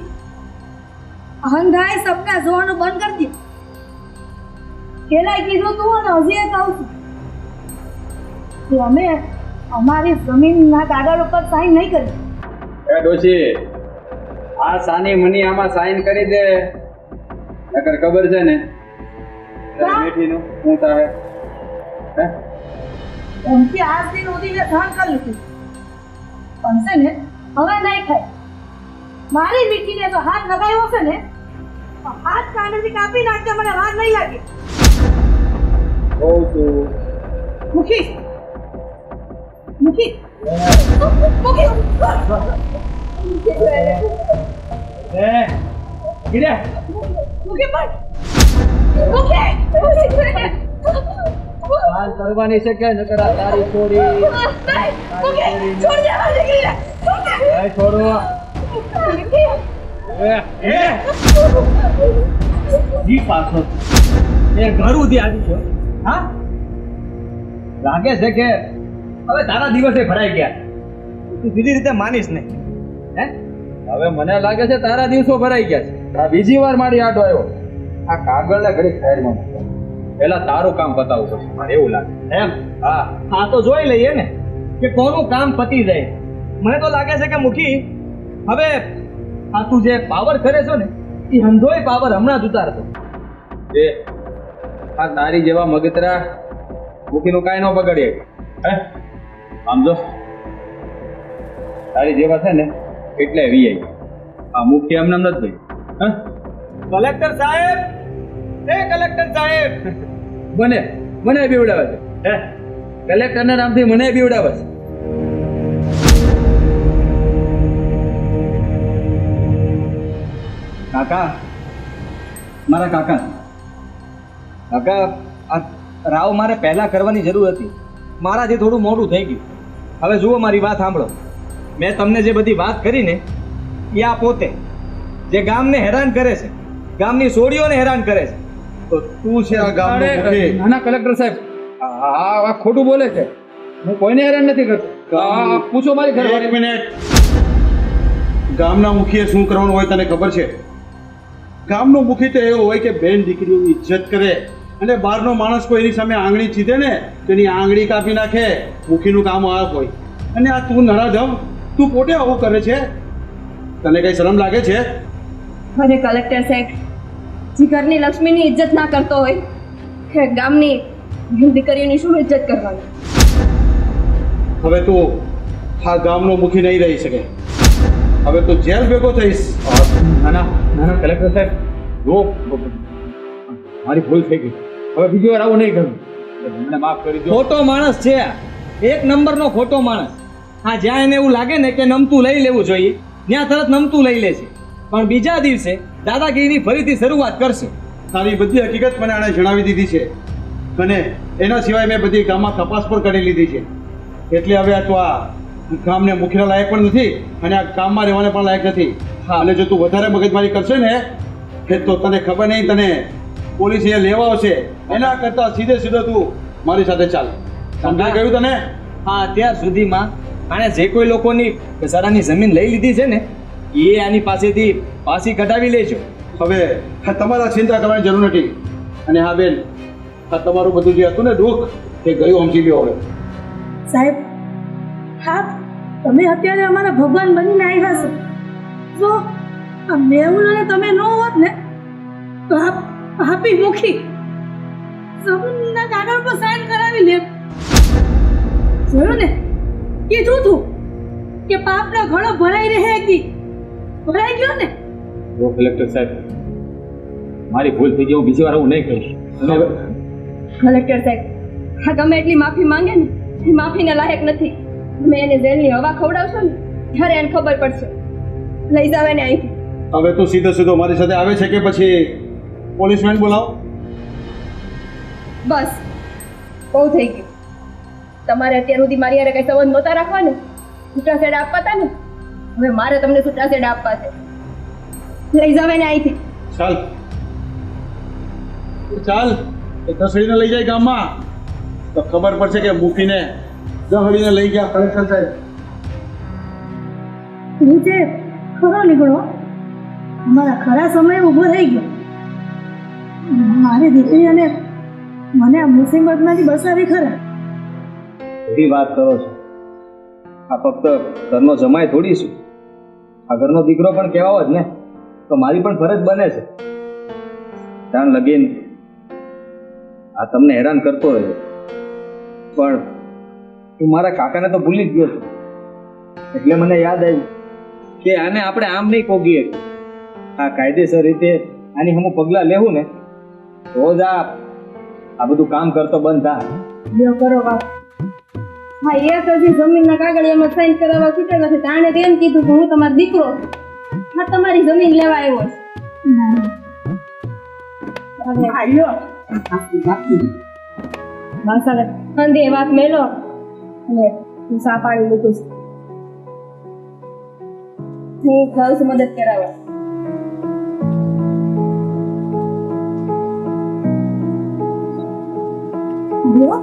[SPEAKER 5] અંધાય સપના જોવાનું બંધ કરી દે. પેલા કીધું તું અને હજી એક કહું છું કે અમે અમારી જમીનના કાગળ ઉપર સાઈન નહીં કરી.
[SPEAKER 1] એ ડોશી, આ સાની મની આમાં સાઈન કરી દે, નકર ખબર છે ને બેઠીનું શું થાય. હે
[SPEAKER 5] એમથી આજ દિન સુધી મેં સહન કરી લીધું પણ છે ને હવે નહીં થાય. મારી મીઠીને તો હાથ લગાવ્યો છે ને તો હાથ કાનથી કાપી નાખતા મને વાર નહીં લાગે.
[SPEAKER 1] કહું છું.
[SPEAKER 5] મૂકી મૂકી મૂકી મૂકી પણ મૂકી
[SPEAKER 4] કરવાની છે કે નકર આ તારી છોડી
[SPEAKER 5] છોડ દે મારી દીકરીને.
[SPEAKER 4] છોડો જી પાછો એ ઘર ઉધી આવી છો. હા લાગે છે કે હવે તારા દિવસે ભરાઈ ગયા, તું બીજી રીતે માનીશ નહીં. હે
[SPEAKER 1] હવે મને લાગે છે તારા દિવસો ભરાઈ ગયા છે. આ બીજી વાર મારી આડો આવ્યો. આ કાગળને ઘડી સાઈડમાં મૂકો. પહેલા તારું કામ પતાવવું પડશે મારે એવું લાગે.
[SPEAKER 4] એમ
[SPEAKER 1] હા,
[SPEAKER 4] આ તો જોઈ લઈએ ને કે કોનું કામ પતી જાય. મને તો લાગે છે કે મુખી હવે આ તું જે પાવર કરે છો ને એ હંધોય પાવર હમણાં જ ઉતારતો.
[SPEAKER 1] એ આ તારી જેવા મગતરા મુખીનું કાંઈ ન બગાડીએ. હે આમ જો, તારી જેવા છે ને એટલે વીઆઈ. આ મુખી એમને એમ નથી ભાઈ. હા,
[SPEAKER 4] કલેક્ટર સાહેબ, એ કલેક્ટર સાહેબ,
[SPEAKER 1] મને બીવડાવે છે. હે કલેક્ટરના નામથી મને બીવડાવે છે.
[SPEAKER 4] કાકા, મારા કાકા આ રાવ મારે પહેલા કરવાની જરૂર હતી. મારાથી થોડું મોડું થઈ ગયું. હવે જુઓ મારી વાત સાંભળો. મેં તમને જે બધી વાત કરી ને એ આ પોતે જે ગામને હેરાન કરે છે, ગામની સોડીઓને હેરાન કરે છે.
[SPEAKER 7] તો તું છે આ ગામનો મુખી.
[SPEAKER 1] નાના કલેક્ટર સાહેબ, આ ખોટું બોલે છે. હું કોઈને હેરાન નથી કરતો. પૂછો મારી
[SPEAKER 7] એક
[SPEAKER 1] ઘરવાળી.
[SPEAKER 7] મિનિટ. ગામના મુખીએ શું કરવાનું હોય તને ખબર છે? ગામનો મુખી તો એવો હોય કે બેન દીકરીઓની ઇજ્જત કરે અને બહારનો માણસ કોઈ એની સામે આંગળી ચીધે ને તો એની આંગળી કાપી નાખે. મુખીનું કામ આ હોય. અને આ તું નરાધમ, તું પોતે આવું કરે છે. તને કઈ શરમ લાગે છે?
[SPEAKER 2] અરે કલેક્ટર સાહેબ, જે ઘરની લક્ષ્મીની ઇજ્જત ના કરતો હોય કે ગામની દીકરીઓની શું ઇજ્જત કરવાની.
[SPEAKER 7] હવે તું આ ગામનો મુખી નહીં રહી શકે. હવે તું જેલ ભેગો થઈશ.
[SPEAKER 1] નાના કલેક્ટર સાહેબ, જો મારી ભૂલ થઈ ગઈ. હવે બીજી વાર આવું નહીં કરું. મને માફ કરી દો.
[SPEAKER 4] ખોટો માણસ છે આ. એક નંબરનો ખોટો માણસ. હા, જ્યાં એને એવું લાગે ને કે નમતું લઈ લેવું જોઈએ ત્યાં તરત નમતું લઈ લે છે, પણ બીજા દિવસે દાદાગીરીની ફરીથી શરૂઆત કરશે.
[SPEAKER 7] તારી બધી હકીકત મને આણે જણાવી દીધી છે અને એના સિવાય મેં બધી ગામમાં તપાસ પણ કરી લીધી છે. એટલે હવે આ તો આ ગામને મુખીના લાયક પણ નથી અને આ ગામમાં રહેવાને પણ લાયક નથી. અને જો તું વધારે મગજમારી કરશે ને તો તને ખબર નહીં, તને પોલીસ અહીંયા લેવા આવશે. એના કરતાં સીધો તું મારી સાથે ચાલ. સમજાઈ ગયું તને?
[SPEAKER 4] હા, અત્યાર સુધીમાં આણે જે કોઈ લોકોની ઘસારાની જમીન લઈ લીધી છે ને એ આની પાસેથી પાછી કઢાવી લેજો.
[SPEAKER 7] હવે તમારા ચિંતા કરવાની જરૂર નથી. અને હા બેન, આ તમારું બધું જે હતું ને દુઃખ એ ગયું સમજી લ્યો. હવે
[SPEAKER 5] સાહેબ, હા, તમે અત્યારે અમારા ભગવાન બનીને આવ્યા છો. જો આ મેહુલ અને તમે ન હોત ને તો આપી મૂકી જમીનના કાગળ પર સાઈન કરાવી લે. જોયું ને, કીધું તું કે પાપનો ઘડો ભરાઈ રહે એક દી. ભરાઈ ગયો ને.
[SPEAKER 1] જો કલેક્ટર સાહેબ, મારી ભૂલ થઈ ગઈ. હું બીજી વાર આવું નહીં કરીશ.
[SPEAKER 2] કલેક્ટર સાહેબ, હા ગમે એટલી માફી માંગે ને એ માફીને લાયક નથી. તમે એને જેલની હવા ખવડાવશો ને ત્યારે એને ખબર પડશે. લઈ જાવ એને અહીંથી.
[SPEAKER 7] હવે તું સીધો મારી સાથે આવે છે કે પછી પોલીસમેન બોલાવ?
[SPEAKER 2] બસ, બહુ થઈ ગયું. તમારે અત્યાર સુધી મારી હારે કઈ સંબંધ નહોતા રાખવા ને, છૂટાછેડા આપવા હતા ને, હવે મારે તમને છૂટાછેડા આપવા છે. લઈ જાવ એને અહીંથી.
[SPEAKER 7] ચાલ એ ઘસડીને લઈ જાય ગામમાં. તો ખબર પડશે કે મૂકીને દહડીને લઈ ગયા કલેક્ટર સાહેબ.
[SPEAKER 5] નીચે ખરો નીકળો અમારા ખરા સમય ઊભો થઈ ગયો. મારી દીકરી અને મને આ મુસીબતમાંથી બસાવી ખરા.
[SPEAKER 4] એવી વાત કરો છો? આ ફક્ત ઘરનો જમાઈ થોડી છું, આ ઘરનો દીકરો પણ કહેવાવો જ ને, તો મારી પણ ફરજ બને છે. ત્યાં લગીન આ તમને હેરાન કરતો રહ્યો, પણ હું મારા કાકાને તો ભૂલી જ ગયો છું. એટલે મને યાદ આવ્યું કે આને આપણે આમ નહીં કોગીએ. આ કાયદેસર રીતે આની હમું પગલાં લેવું ને તો જ આ બધું કામ કરતો બંધ થાય.
[SPEAKER 5] લ્યો કરો વાત.
[SPEAKER 2] હા એક હજી જમીનના કાગળિયામાં સાઈન કરાવવા છૂટેલા છે. તાણે તો એમ કીધું કે હું તમારો દીકરો છું. હા તમારી જમીન લેવા આવ્યો છે. બસ હવે અંધે વાત મેલો અને હું સા પાડી મૂકું છું. હું જાઉં છું મદદ કરાવવા.
[SPEAKER 5] લ્યો